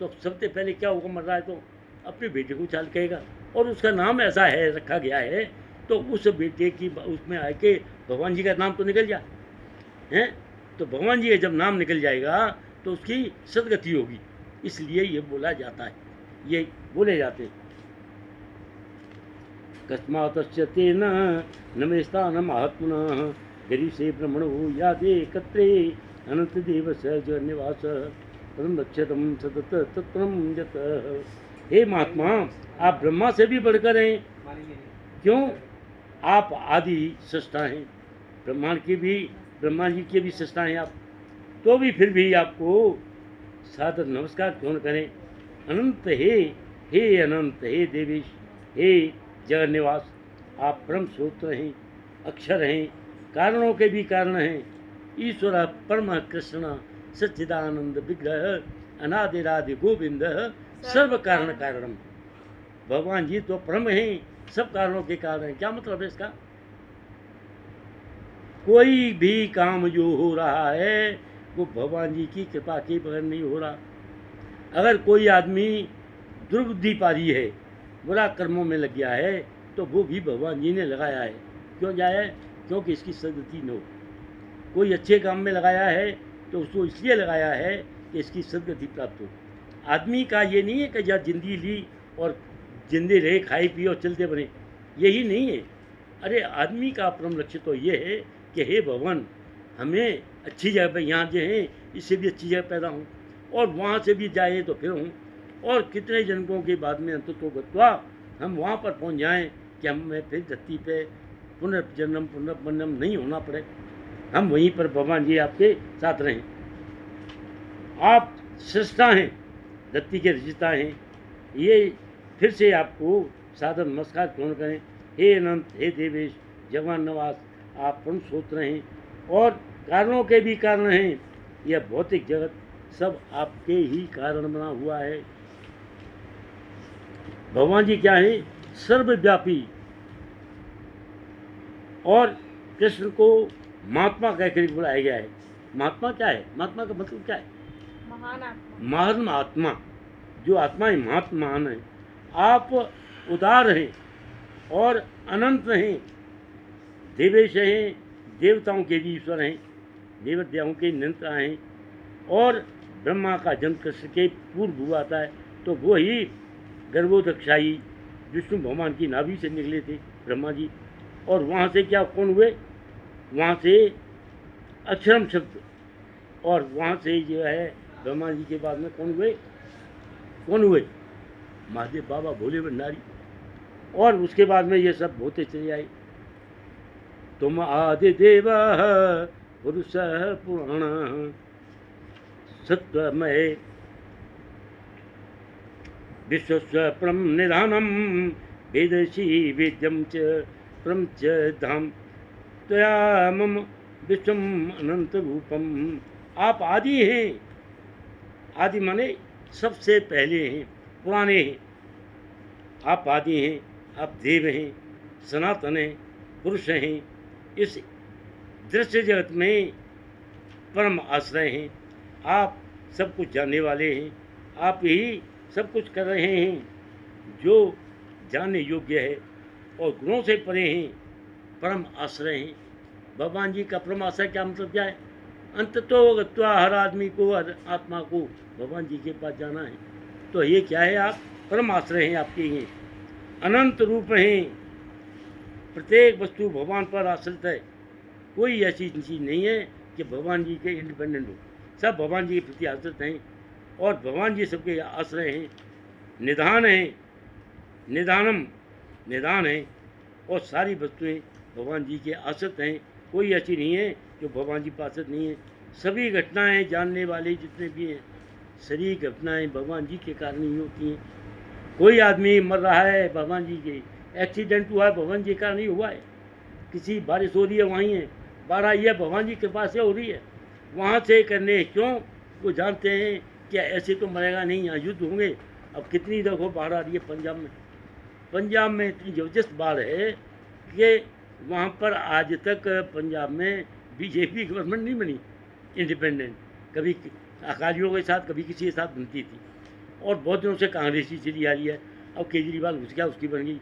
तो सबसे पहले क्या होगा, मर रहा है तो अपने बेटे को चाल कहेगा, और उसका नाम ऐसा है रखा गया है, तो उस बेटे की उसमें आके भगवान जी का नाम तो निकल जाए हैं। तो भगवान जी का जब नाम निकल जाएगा तो उसकी सदगति होगी, इसलिए ये बोला जाता है, ये बोले जाते हैं। कस्मातस्य तेन नमेस्तान महात्मनः गिरीशे ब्रह्मणो यादे कत्रे अनंत देव सहज निवास परम लक्ष्यतम सतत तत्परम जत। हे महात्मा, आप ब्रह्मा से भी बढ़कर हैं। क्यों? आप आदि सृष्टा हैं, ब्रह्मांड की भी, ब्रह्मा जी के भी सृष्टा हैं आप। तो भी फिर भी आपको सादर नमस्कार क्यों न करें। अनंत हे अनंत, हे देवेश, हे जगन निवास, आप ब्रह्म सूत्र हैं, अक्षर हैं, कारणों के भी कारण हैं। ईश्वर परम कृष्ण सच्चिदानंद विग्रह अनादिरादि गोविंद सर्व कारण कारणम। भगवान जी तो परम हैं, सब कारणों के कारण हैं। क्या मतलब है इसका? कोई भी काम जो हो रहा है वो भगवान जी की कृपा के बगैर नहीं हो रहा। अगर कोई आदमी दुर्बुद्धि पारी है, बुरा कर्मों में लग गया है, तो वो भी भगवान जी ने लगाया है। क्यों जाया है? क्योंकि इसकी सदगति न हो। कोई अच्छे काम में लगाया है तो उसको इसलिए लगाया है कि इसकी सदगति प्राप्त हो। आदमी का ये नहीं है कि जब जिंदगी ली और जिंदे रहे, खाए पिए और चलते बने, यही नहीं है। अरे आदमी का परम लक्ष्य तो ये है कि हे भगवान, हमें अच्छी जगह पर, यहाँ जो है इससे भी अच्छी जगह पैदा हूँ, और वहाँ से भी जाए तो फिर हूँ, और कितने जन्मों के बाद में अंत तो गत्वा हम वहाँ पर पहुँच जाएं कि हमें फिर धरती पे पुनर्जन्म पुनर्मन्म नहीं होना पड़े, हम वहीं पर भगवान जी आपके साथ रहें। आप सृष्टा हैं, धरती के रचिता हैं। ये फिर से आपको सादर नमस्कार क्यों करें। हे अनंत, हे देवेश, जगवान नवास, आप परम सूत्र हैं और कारणों के भी कारण हैं। यह भौतिक जगत सब आपके ही कारण बना हुआ है। भगवान जी क्या है? सर्वव्यापी। और कृष्ण को महात्मा कहकर बुलाया गया है। महात्मा क्या है? महात्मा का मतलब क्या है? महान आत्मा। महान आत्मा, जो आत्मा है महात्मान है। आप उदार हैं और अनंत हैं, देवेश हैं, देवताओं के भी ईश्वर हैं, देवताओं के नियंता हैं। और ब्रह्मा का जन्म कृष्ण के पूर्व हुआ था, तो वो ही गर्भोदक्षाई विष्णु भगवान की नाभि से निकले थे ब्रह्मा जी। और वहाँ से क्या कौन हुए? वहाँ से अक्षरम शब्द, और वहाँ से जो है ब्रह्मा जी के बाद में कौन हुए? कौन हुए? महादेव बाबा भोले भंडारी। और उसके बाद में ये सब होते चले आए। तुम आदि देव पुरुष पुराण सत्वमय विश्वस्य परम निधानम वेदसी वेद्यम च परम च धाम त्वया मम विश्वम अनंत रूपम। आप आदि हैं। आदि माने सबसे पहले हैं, पुराने हैं। आप आदि हैं, आप देव हैं, सनातन हैं, पुरुष हैं, इस दृश्य जगत में परम आश्रय हैं। आप सब कुछ जानने वाले हैं, आप ही सब कुछ कर रहे हैं। जो जानने योग्य है और गुणों से परे हैं, परम आश्रय हैं। भगवान जी का परम आश्रय क्या मतलब क्या है? अंततो गत्वा हर आदमी को, हर आत्मा को भगवान जी के पास जाना है। तो ये क्या है? आप परम आश्रय हैं, आपके ये अनंत रूप हैं। प्रत्येक वस्तु भगवान पर आश्रित है। कोई ऐसी चीज़ नहीं है कि भगवान जी के इंडिपेंडेंट हो। सब भगवान जी के प्रति आश्रित हैं और भगवान जी सबके आश्रय हैं। निधान है, निधान है और सारी वस्तुएं भगवान जी के आश्रित हैं। कोई ऐसी नहीं है जो भगवान जी पर आश्रित नहीं है। सभी घटनाएं जानने वाले जितने भी हैं, सारी घटनाएं भगवान जी के कारण ही होती हैं। कोई आदमी मर रहा है, भगवान जी के एक्सीडेंट हुआ है, भगवान जी के कारण ही हुआ है। किसी बारिश हो रही है, वहीं है बाढ़ आई है, भगवान जी के पास से हो रही है। वहाँ से करने क्यों? वो जानते हैं कि ऐसे तो मरेगा नहीं, यहाँ युद्ध होंगे। अब कितनी देखो बाढ़ आ रही है पंजाब में इतनी ज़बरदस्त बाढ़ है कि वहाँ पर आज तक पंजाब में बीजेपी गवर्नमेंट नहीं बनी इंडिपेंडेंट। कभी अकालियों के साथ, कभी किसी के साथ बनती थी और बहुत दिनों से कांग्रेसी चली आ रही है। अब केजरीवाल घुस गया, उसकी बन गई।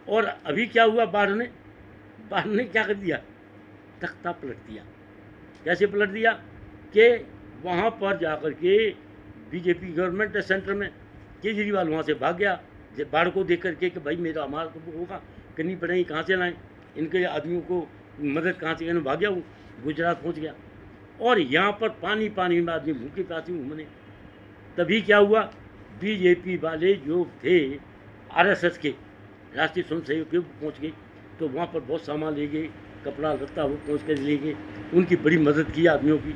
और अभी क्या हुआ? बाढ़ ने क्या कर दिया? तख्ता पलट दिया। कैसे पलट दिया? कि वहाँ पर जाकर के बीजेपी गवर्नमेंट है सेंटर में, केजरीवाल वहाँ से भाग गया बाढ़ को देख करके कि भाई मेरा हमारा तो होगा, करनी पड़ेगी, कहाँ से लाएं इनके आदमियों को, मदद कहाँ से करने? भाग गया वो, गुजरात पहुँच गया। और यहाँ पर पानी में आदमी भूखे प्यासे घूमने। तभी क्या हुआ? बीजेपी वाले जो थे आरएसएस के राष्ट्रीय स्वयंसेवक के पहुँच गए, तो वहाँ पर बहुत सामान ले गए, कपड़ा लत्ता वो पहुँच कर ले गए। उनकी बड़ी मदद की आदमियों की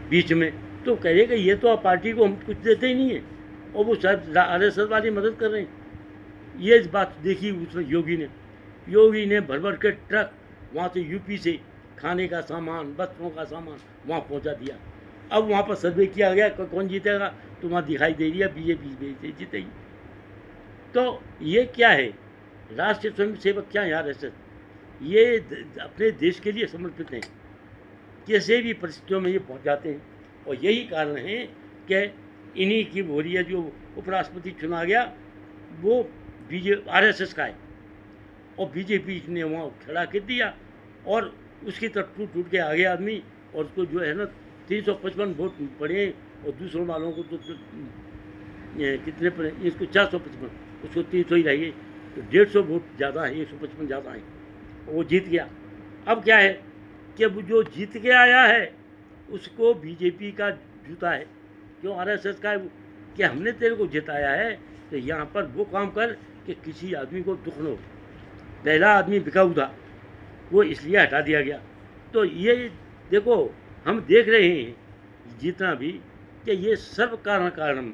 बीच में। तो कहेगा ये तो आप पार्टी को हम कुछ देते ही नहीं है और वो शायद आरएसएस वाली मदद कर रहे हैं। ये बात देखी उसमें योगी ने भर के ट्रक वहाँ से यूपी से खाने का सामान, वस्त्रों का सामान वहाँ पहुँचा दिया। अब वहाँ पर सर्वे किया गया कौन जीतेगा, तो वहाँ दिखाई दे रही है बीजेपी जीतेगी। तो ये क्या है? राष्ट्रीय स्वयंसेवक क्या है? आरएसएस ये अपने देश के लिए समर्पित हैं, किसी भी परिस्थितियों में ये पहुँच जाते हैं। और यही कारण है कि इन्हीं की हो रही है। जो उपराष्ट्रपति चुना गया वो आरएसएस का है और बीजेपी ने वहाँ खड़ा कर दिया और उसकी तरफ टूट के आ गया आदमी। और उसको जो है ना 355 वोट पड़े और दूसरों वालों को तो कितने पड़े? इसको 455, उसको 300 ही रहेंगे। तो 150 वोट ज़्यादा है, 155 ज़्यादा है, वो जीत गया। अब क्या है कि वो जो जीत के आया है उसको बीजेपी का जूता है। क्यों? आरएसएस का है कि हमने तेरे को जिताया है तो यहाँ पर वो काम कर कि किसी आदमी को दुख न हो। पहला आदमी बिकाऊ था, वो इसलिए हटा दिया गया। तो ये देखो, हम देख रहे हैं जितना भी कि ये सर्व कारणम,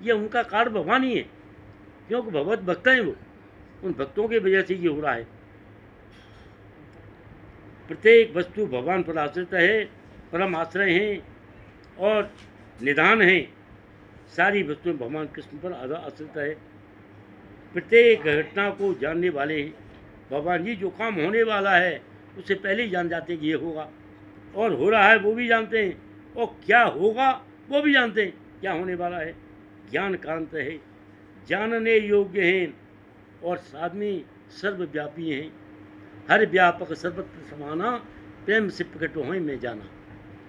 ये उनका कारण भगवान ही है, क्योंकि भगवत भक्त हैं वो। उन भक्तों की वजह से ये हो रहा है। प्रत्येक वस्तु भगवान पर आश्रित है, परम आश्रय हैं और निधान है। सारी वस्तुएं भगवान कृष्ण पर आश्रित है। प्रत्येक घटना को जानने वाले हैं। भगवान जी जो काम होने वाला है उससे पहले ही जान जाते हैं कि ये होगा, और हो रहा है वो भी जानते हैं, और क्या होगा वो भी जानते हैं क्या होने वाला है। ज्ञान कांत है, जानने योग्य हैं और साधनी सर्वव्यापी हैं। हर व्यापक सर्वत्र समाना, प्रेम से प्रकट हो मैं जाना।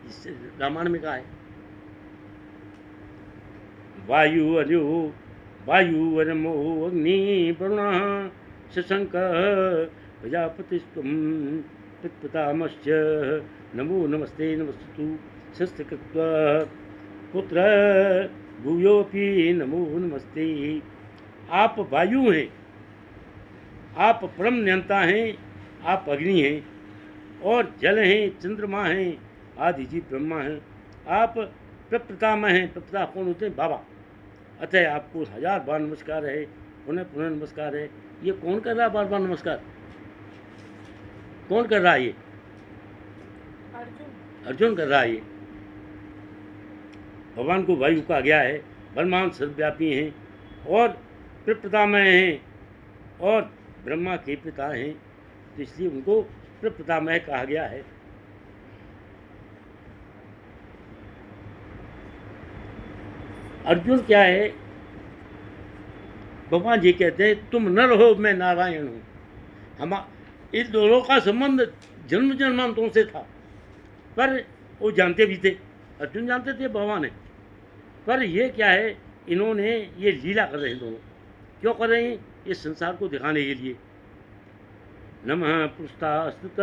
इससे रामायण में कहा है। वायु वरमो अग्नि वरुणः शशंक प्रजापतिस्त्वं पितृपितामश्च नमो नमस्ते नमस्तु शस्त्रकृत्वा पुत्र भूयोपि नमो नमस्ते। आप वायु हैं, आप परम नियंता हैं, आप अग्नि हैं और जल हैं, चंद्रमा हैं, आदि जीव ब्रह्मा हैं। आप प्रपितामह हैं। प्रपिता कौन होते हैं? बाबा। अतः आपको 1000 बार नमस्कार है, पुनः पुनः नमस्कार है। ये कौन कर रहा है बार बार नमस्कार? कौन कर रहा है? ये अर्जुन कर रहा है। ये भगवान को वायु कहा गया है। ब्रह्मांड सर्वव्यापी हैं और प्रपितामह हैं और ब्रह्मा के पिता हैं, तो इसलिए उनको प्रपितामह कहा गया है। अर्जुन क्या है? भगवान जी कहते हैं तुम नर हो मैं नारायण हूँ। हम इस दोनों का संबंध जन्म जन्मांतरों से था, पर वो जानते भी थे, अर्जुन जानते थे भगवान है। पर ये क्या है, इन्होंने ये लीला कर रहे हैं दोनों। क्यों कर रहे हैं? इस संसार को दिखाने के लिए। नमः पृष्ठास्तुत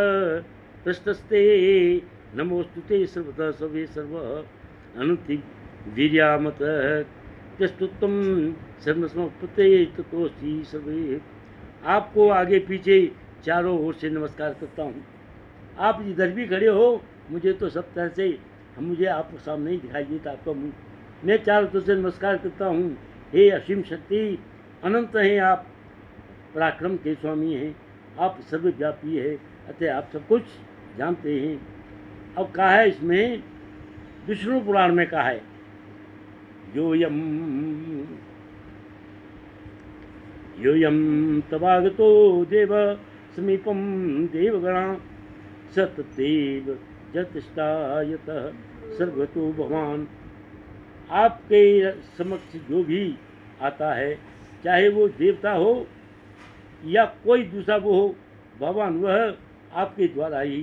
पृष्ठस्ते नमोस्तुते सर्वतः सर्वे सर्व अनुति वीर्यामत प्रस्तुतम सर्वसमर्पते ततोस्ति सर्वे। आपको आगे पीछे चारों ओर से नमस्कार करता हूँ। आप इधर भी खड़े हो, मुझे तो सब तरह से मुझे आपको सामने ही दिखाई देता आपका मुँह। मैं चारों तरफ से नमस्कार करता हूँ। हे असीम शक्ति, अनंत हैं आप, पराक्रम के स्वामी हैं आप, सर्वव्यापी है, अतः आप सब कुछ जानते हैं। अब कहा है इसमें, विष्णु पुराण में कहा है, योयम तवागतो देव समीपम देवगणा सतदेव जतिष्ठायतः सर्वतो भगवान। आपके समक्ष जो भी आता है, चाहे वो देवता हो या कोई दूसरा वो हो, भगवान वह आपके द्वारा ही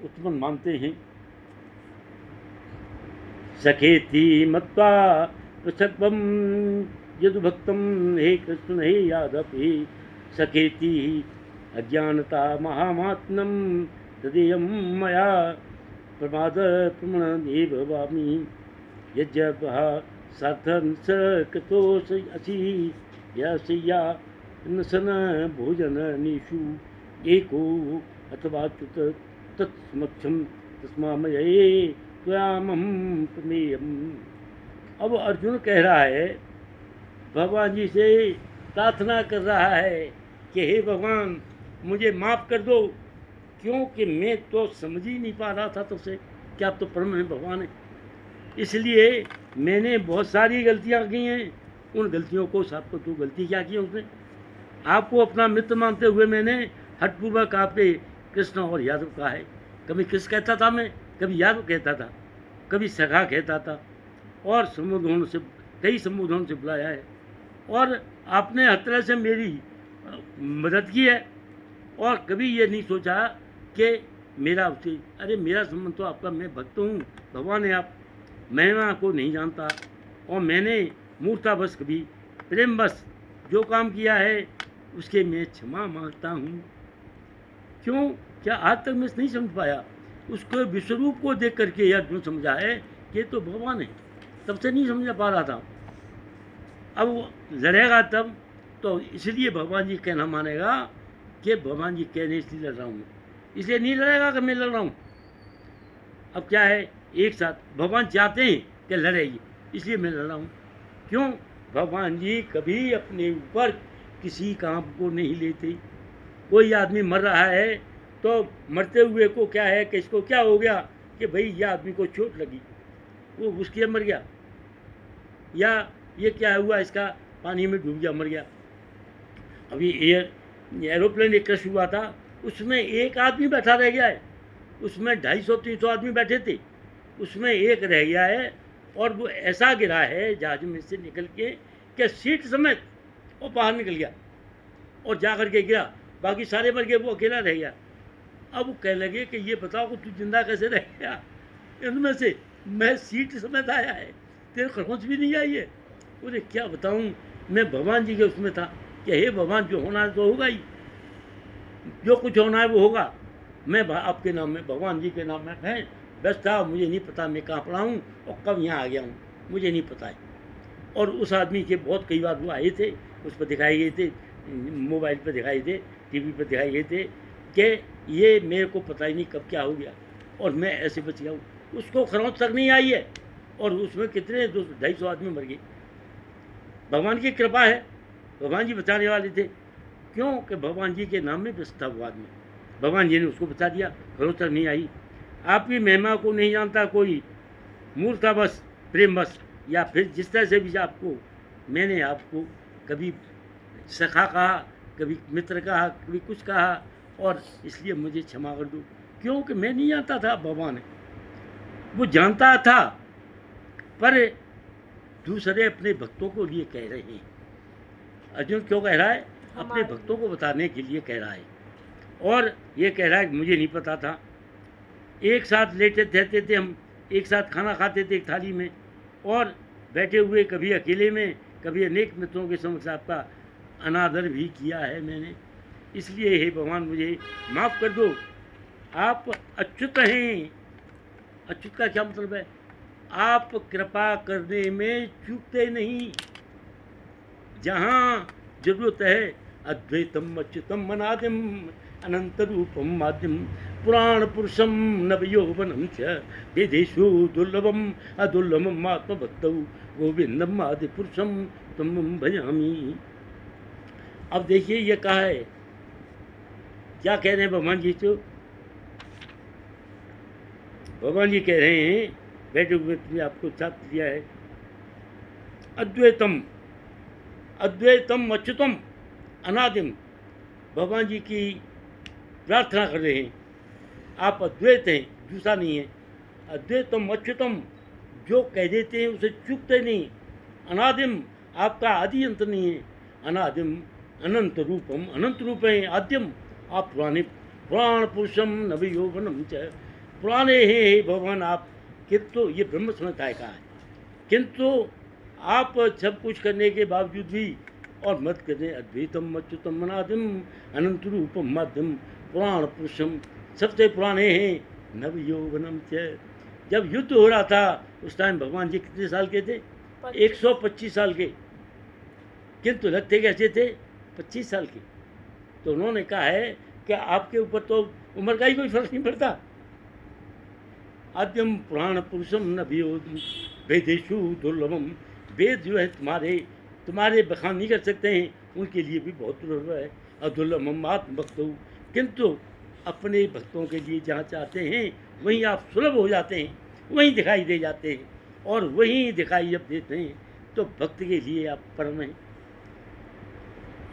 उत्पन्न मानते हैं। सखेति मत्वा पृथक्वम यदुभक्तम हे कृष्ण हे यादव हे सखेति अज्ञानता महामात्मम तदेयम मया प्रमाद प्रमण एव वामी यज्ञः सार्थं स कृतोष असि यस्या नसन भोजन निषु एको अथवा च्युत तत्समक्षम तस्मामये त्वयामहं प्रमेयम्। अब अर्जुन कह रहा है, भगवान जी से प्रार्थना कर रहा है कि हे भगवान मुझे माफ़ कर दो, क्योंकि मैं तो समझ ही नहीं पा रहा था तुझसे कि आप तो परम है, भगवान है। इसलिए मैंने बहुत सारी गलतियां की हैं। उन गलतियों को सबको तो गलती क्या की उसने, आपको अपना मित्र मानते हुए मैंने हठपूर्वक आपके कृष्ण और यादव कहा है। कभी कृष्ण कहता था मैं, कभी यादव कहता था, कभी सखा कहता था, और संबोधन से कई संबोधन से बुलाया है। और आपने हर तरह से मेरी मदद की है, और कभी ये नहीं सोचा कि मेरा उससे, अरे मेरा संबंध तो आपका, मैं भक्त हूँ, भगवान है आप, महिमा को नहीं जानता। और मैंने मूर्तावश कभी प्रेमवश जो काम किया है उसके मैं क्षमा मांगता हूँ। क्यों? क्या आज तक मैं नहीं समझ पाया? उसको विश्वरूप को देख करके यह अर्जुन समझा है कि तो भगवान है, तब से नहीं समझ पा रहा था। अब वो लड़ेगा तब तो, इसलिए भगवान जी कहना मानेगा कि भगवान जी कहने इसलिए लड़ रहा हूँ, इसलिए नहीं लड़ेगा कि मैं लड़ रहा हूँ। अब क्या है, एक साथ भगवान चाहते हैं कि लड़ेगी, इसलिए मैं लड़ रहा हूँ। क्यों? भगवान जी कभी अपने ऊपर किसी काम को नहीं लेते। कोई आदमी मर रहा है तो मरते हुए को क्या है कि इसको क्या हो गया कि भाई यह आदमी को चोट लगी, वो उसके मर गया, या ये क्या हुआ इसका पानी में डूब गया मर गया। अभी एरोप्लेन एक क्रश हुआ था, उसमें एक आदमी बैठा रह गया है, उसमें 250-300 आदमी बैठे थे, उसमें एक रह गया है, और वो ऐसा गिरा है जहाज में से निकल के कि सीट समेत वो बाहर निकल गया और जा कर के गिरा, बाकी सारे मर गए, वो अकेला रह गया। अब वो कहने लगे कि ये बताओ कि तू जिंदा कैसे रह गया, इनमें से मैं सीट समेत आया है, तेरे खरोंच भी नहीं आई है। बोले क्या बताऊँ, मैं भगवान जी के उसमें था कि हे भगवान जो होना है तो होगा ही, जो कुछ होना है वो होगा, मैं आपके नाम में, भगवान जी के नाम में है बस था। मुझे नहीं पता मैं कहाँ पड़ा हूँ और कब यहाँ आ गया हूँ, मुझे नहीं पता है। और उस आदमी के बहुत कई बार वो आए थे, उस पर दिखाए गए थे, मोबाइल पर दिखाए थे, टीवी पर दिखाए गए थे कि ये मेरे को पता ही नहीं कब क्या हो गया और मैं ऐसे बच गया हूँ। उसको खरोंच तक नहीं आई है, और उसमें कितने 200-250 आदमी मर गए। भगवान की कृपा है, भगवान जी बचाने वाले थे। क्यों? कि भगवान जी के नाम में व्यस्त था वो आदमी, भगवान जी ने उसको बचा दिया, खरोंच तक नहीं आई। आपकी महिमा को नहीं जानता कोई, मूर्खतावश, प्रेमवश, या फिर जिस तरह से भी आपको, मैंने आपको कभी सखा कहा, कभी मित्र कहा, कभी कुछ कहा, और इसलिए मुझे क्षमा कर दो। क्योंकि मैं नहीं जानता था भगवान है, वो जानता था, पर दूसरे अपने भक्तों को लिए कह रहे हैं अर्जुन क्यों कह रहा है? अपने हमारे भक्तों को बताने के लिए कह रहा है। और ये कह रहा है कि मुझे नहीं पता था। एक साथ लेटे रहते थे हम, एक साथ खाना खाते थे एक थाली में, और बैठे हुए कभी अकेले में, कभी अनेक मित्रों के समक्ष आपका अनादर भी किया है मैंने। इसलिए हे भगवान मुझे माफ़ कर दो। आप अच्युत हैं। अच्युत का क्या मतलब है? आप कृपा करने में चूकते नहीं। जहाँ जरूरत है, अद्वैतम अच्युतम अनादिम अनंत रूपम माध्यम पुराण पुरुषम नवयौवनम च वेदेषु दुर्लभम अदुर्लभम आत्मभक्तौ गोविंदम आदि पुरुषम तम भजामि। अब देखिए ये कहा है, क्या कह रहे हैं भगवान जी? तो भगवान जी कह रहे हैं, बैठे हुए तुमने आपको साथ लिया है, अद्वैतम अद्वैतम अच्युतम अनादिम। भगवान जी की प्रार्थना कर रहे हैं, आप अद्वैत हैं, दूसरा नहीं है। अद्वैतम अच्युतम, जो कह देते हैं उसे चूकते नहीं। अनादिम, आपका आदि अंत नहीं है। अनादिम अनंत रूपम, अनंत रूप है। आद्यम, आप पुराने पुराण पुरुषम नवयौवनम च, पुराने हैं भगवान आप। किंतु ये ब्रह्म संहिता का है, किंतु आप सब कुछ करने के बावजूद भी और मत करें। अद्वैतम अच्युतम अनादिम अनंत रूपम माध्यम पुराण पुरुषम, सबसे पुराने हैं। नव यौवनम च, जब युद्ध हो रहा था उस टाइम भगवान जी कितने साल के थे? 125 साल के, किंतु लगते कैसे थे? 25 साल के। तो उन्होंने कहा है कि आपके ऊपर तो उम्र का ही कोई फर्क नहीं पड़ता। आद्यम पुराण पुरुषम नभियो वेदेषु दुर्लभम, वेद जो है तुम्हारे बखान नहीं कर सकते हैं, उनके लिए भी बहुत दुर्लभ है। अदुर्लभम आत्म भक्तों, किंतु अपने भक्तों के लिए जहाँ चाहते हैं वहीं आप सुलभ हो जाते हैं, वहीं दिखाई दे जाते हैं, और वहीं दिखाई जब देते हैं तो भक्त के लिए आप परम हैं।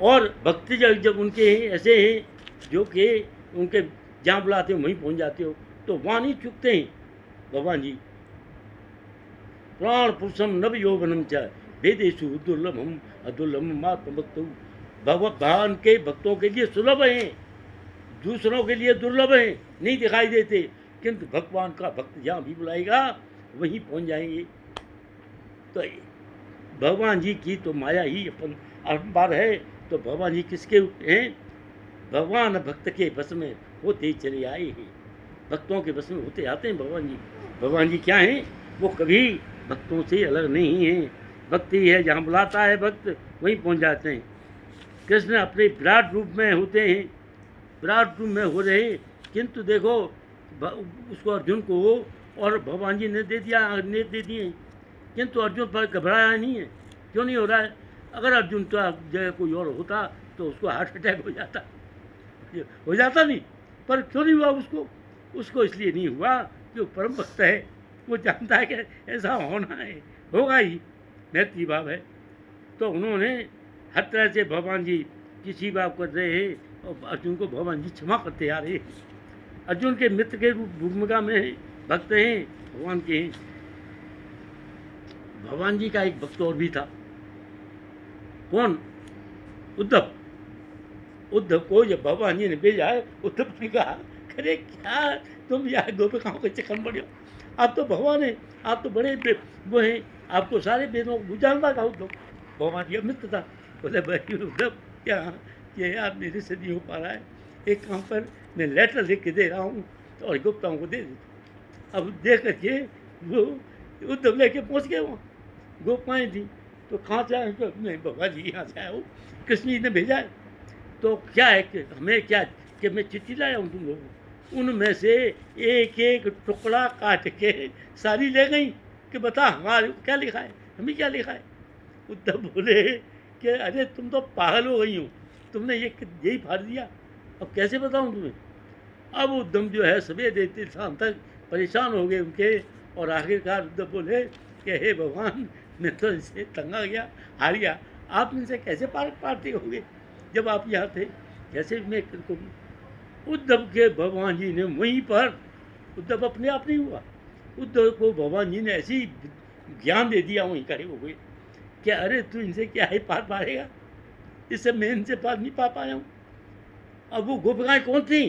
और भक्त जब उनके हैं ऐसे हैं जो कि उनके जहाँ बुलाते हो वहीं पहुँच जाते हो, तो वहाँ नहीं चुकते हैं भगवान जी। प्राण पुरुषम नव यौवनम च वेदेषु दुर्लभम अदुर्लभम आत्मभक्तौ, भगवान के भक्तों के लिए सुलभ हैं, दूसरों के लिए दुर्लभ हैं, नहीं दिखाई देते, किंतु भगवान का भक्त जहाँ भी बुलाएगा वहीं पहुँच जाएंगे। तो भगवान जी की तो माया ही अपन अपरंपार है। तो भगवान जी किसके हैं? भगवान भक्त के बस में होते चले आए हैं, भक्तों के बस में होते आते हैं भगवान जी। भगवान जी क्या हैं? वो कभी भक्तों से अलग नहीं हैं। भक्ति है, जहाँ बुलाता है भक्त वहीं पहुँच जाते हैं। कृष्ण अपने विराट रूप में होते हैं, विराट रूप में हो रहे, किंतु देखो उसको अर्जुन को और भगवान जी ने दे दिए, किंतु अर्जुन पर घबराया नहीं है। क्यों नहीं हो रहा है? अगर अर्जुन का जगह कोई और होता तो उसको हार्ट अटैक हो जाता नहीं, पर क्यों नहीं हुआ उसको? उसको इसलिए नहीं हुआ कि वो परम भक्त है, वो जानता है कि ऐसा होना है, होगा ही, मैत्री भाव है। तो उन्होंने हर तरह से भगवान जी किसी बात कर रहे हैं और अर्जुन को भगवान जी क्षमा करते आ रहे हैं। अर्जुन के मित्र के रूप भूमिका में भक्त हैं, भगवान के हैं। भगवान जी का एक भक्त और भी था, कौन? उद्धव। उद्धव को जब भगवान जी ने भेजा है, उद्धव ने कहा अरे क्या तुम यहाँ गोपिकाओं के चक्कर में पड़े हो? आप तो भगवान हैं, आप तो बड़े वो हैं, आपको सारे वेदों को जानता था उद्धव। भगवान जी मित्र था। बोले भाई उद्धव क्या ये यार मेरे से नहीं हो पा रहा है, एक काम पर मैं लेटर लिख के दे रहा हूँ तो और गुप्ताओं को दे देता। अब देख करके वो उद्धव लेके पहुँच गए वहाँ, गोपाएँ थी। तो कहाँ से आए? तो मैं भगवान जी यहाँ से आया हूँ, कृष्ण जी ने भेजा है। तो क्या है कि हमें क्या कि मैं चिट्ठी लाया हूँ तुम लोगों, उनमें से एक एक टुकड़ा काट के सारी ले गई कि बता हमारे क्या लिखा है, हमें क्या लिखा है। उद्धव बोले कि अरे तुम तो पागल हो गई हो, तुमने यही फाड़ दिया, अब कैसे बताऊँ तुम्हें। अब उद्धव जो है सवेरे देते शाम तक परेशान हो गए उनके, और आखिरकार उद्धव बोले कि हे भगवान मैं तो इनसे तंग आ गया, हार गया, आप इनसे कैसे पार्टी होंगे जब आप यहाँ थे, कैसे मैं करूँ। उद्धव के भगवान जी ने वहीं पर, उद्धव अपने आप नहीं हुआ, उद्धव को भगवान जी ने ऐसी ज्ञान दे दिया, वहीं खड़े हो गए कि अरे तू इनसे क्या ही पार पाड़ेगा, इससे मैं इनसे पास नहीं पा पाया हूँ। अब वो गोपिकाएं कौन थी?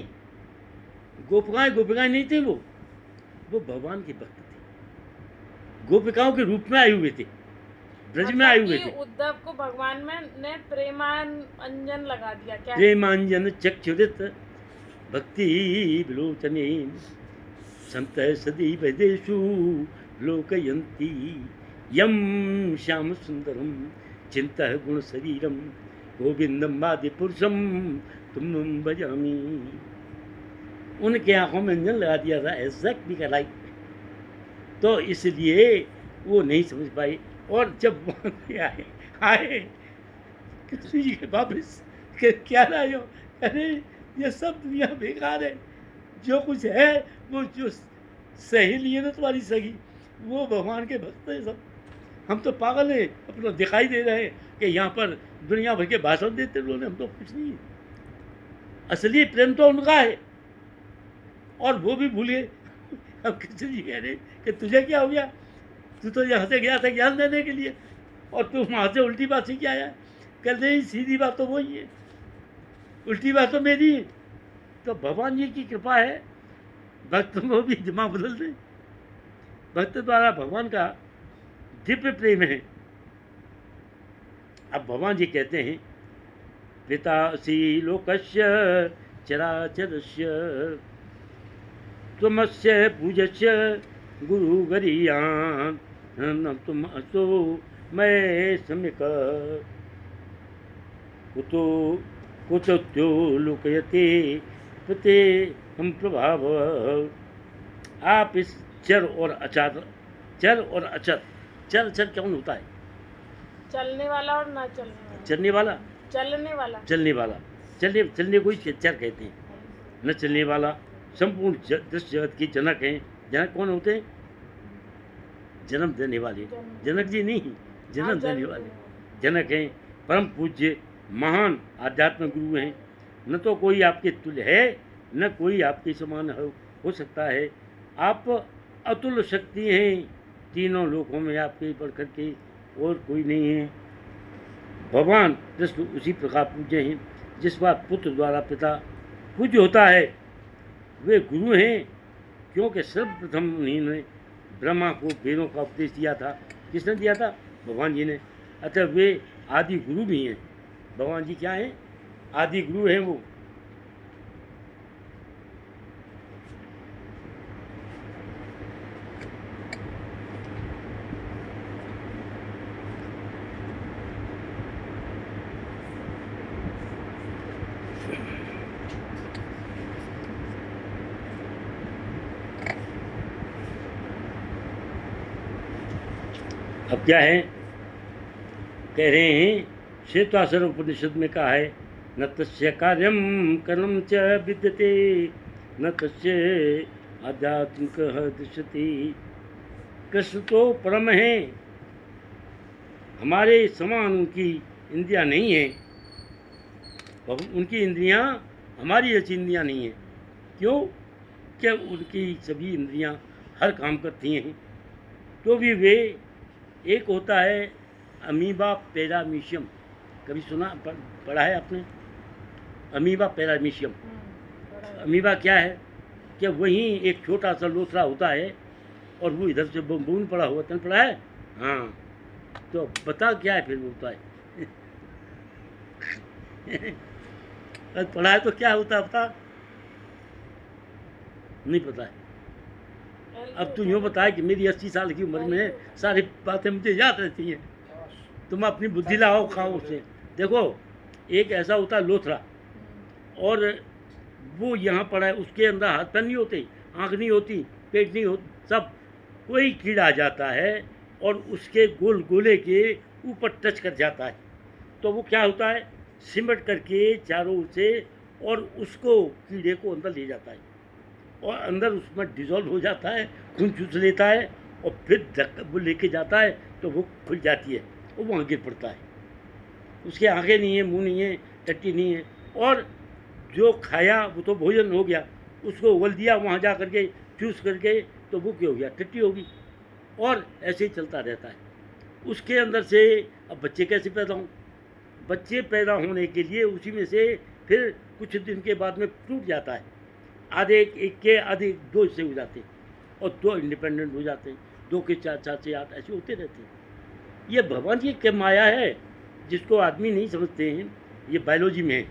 गोपिकाएं नहीं थी, वो भगवान के भक्त थे, गोपिकाओं के रूप में आए हुए थे, ब्रज में आए हुए थे। उद्धव को भगवान में ने प्रेमांजन लगा दिया क्या? प्रेमांजन चक्षुरित भक्ति विलोचने संत सदैव देशु लोकयन्ति यम श्याम सुंदरम चिंतः गुण शरीरम गोविंदम आदि पुरुषम तुम भजामि। उनके आंखों में अंजन लगा दिया था, एग्जैक्टली का लाइक। तो इसलिए वो नहीं समझ पाई। और जब वहाँ आए कृष्ण जी के वापस क्या लाए हो? अरे ये सब दुनिया बेकार है, जो कुछ है वो जो सहेली है ना तुम्हारी सगी, वो भगवान के भक्त हैं सब। हम तो पागल हैं, अपना दिखाई दे रहे हैं कि यहाँ पर दुनिया भर के भाषण देते लोग, हम तो कुछ नहीं है। असली प्रेम तो उनका है, और वो भी भूल गए। अब कृष्ण जी कह रहे कि तुझे क्या हो गया? तू तो यहाँ से गया था ज्ञान देने के लिए, और तू वहाँ से उल्टी बात सीख के आया। कह नहीं, सीधी बात तो वही है, उल्टी बात तो मेरी है। तो भगवान जी की कृपा है, भक्त को भी दिमाग बदल दे। भक्त द्वारा भगवान का दिव्य प्रेम है। अब भगवान जी कहते हैं पितासी लोकस्य चराचरस्य त्वमस्य पूजस्य गुरु गरीयान न तुम असो मैं सम्यक कुतो कुतो लोकयते पते हम प्रभाव। आप इस चर और अचर, चर और अचर, चर अचर कौन होता है? चलने वाला और ना चलने वाला। चलने वाला, चलने वाला, चलने वाला, चलने को ही चर कहते हैं। न चलने वाला संपूर्ण दस जगत की जनक हैं। जनक कौन होते हैं? जन्म देने वाले, जनक जी नहीं, जन्म देने वाले जनक हैं। परम पूज्य महान आध्यात्मिक गुरु हैं। न तो कोई आपके तुल्य है, न कोई आपके समान हो सकता है। आप अतुल शक्ति हैं, तीनों लोकों में आपके बढ़ करके और कोई नहीं है। भगवान कृष्ण उसी प्रकार पूज्य हैं जिस बार पुत्र द्वारा पिता पूज्य होता है। वे गुरु हैं क्योंकि सर्वप्रथम उन्होंने ब्रह्मा को वेदों का उपदेश दिया था। किसने दिया था? भगवान जी ने। अतः वे आदि गुरु भी हैं। भगवान जी क्या हैं? आदि गुरु हैं वो। अब क्या है? कह रहे हैं श्वेताश्वर उपनिषद में कहा है न तस्य कार्यम कर्म च विद्यते न तस्य आध्यात्मिक दृश्यते। कृष्ण तो परम है, हमारे समान उनकी इंद्रियां नहीं है। उनकी इंद्रियां हमारी जैसी इंद्रियां नहीं है। क्यों? क्या उनकी सभी इंद्रियां हर काम करती हैं। तो भी वे एक होता है अमीबा पैरामीशियम। कभी सुना पढ़ा है आपने? Amoeba paramecium. अमीबा क्या है? कि वहीं एक छोटा सा लोथड़ा होता है और वो इधर से बूंद पड़ा हुआ। तन पड़ा है? हाँ, तो बता क्या है फिर वो होता है? पढ़ा है तो क्या होता है बता? नहीं पता है। अब तू यूँ बताए कि मेरी 80 साल की उम्र में सारी बातें मुझे याद रहती हैं। तुम अपनी बुद्धि लाओ, खाओ उसे। देखो, एक ऐसा होता है लोथड़ा, और वो यहाँ पड़ा है, उसके अंदर हाथ पैर नहीं होते, आँख नहीं होती, पेट नहीं होता, सब। कोई कीड़ा आ जाता है और उसके गोल गोले के ऊपर टच कर जाता है, तो वो क्या होता है? सिमट करके चारों ओर से और उसको कीड़े को अंदर ले जाता है, और अंदर उसमें डिज़ोल्व हो जाता है, खून चूस लेता है, और फिर वो लेके जाता है तो वो खुल जाती है, वो वहाँ गिर पड़ता है। उसके आँखें नहीं है, मुंह नहीं है, टट्टी नहीं है, और जो खाया वो तो भोजन हो गया, उसको उगल दिया वहाँ जा करके चूस करके, तो वो क्या हो गया? टट्टी होगी, और ऐसे ही चलता रहता है। उसके अंदर से अब बच्चे कैसे पैदा हों? बच्चे पैदा होने के लिए उसी में से फिर कुछ दिन के बाद में टूट जाता है, आधे एक के आधे दो हिस्से हो जाते हैं और दो इंडिपेंडेंट हो जाते हैं, दो के चार, चार से आठ ऐसे होते रहते हैं। ये भगवान की क्या माया है जिसको आदमी नहीं समझते हैं, ये बायोलॉजी में है।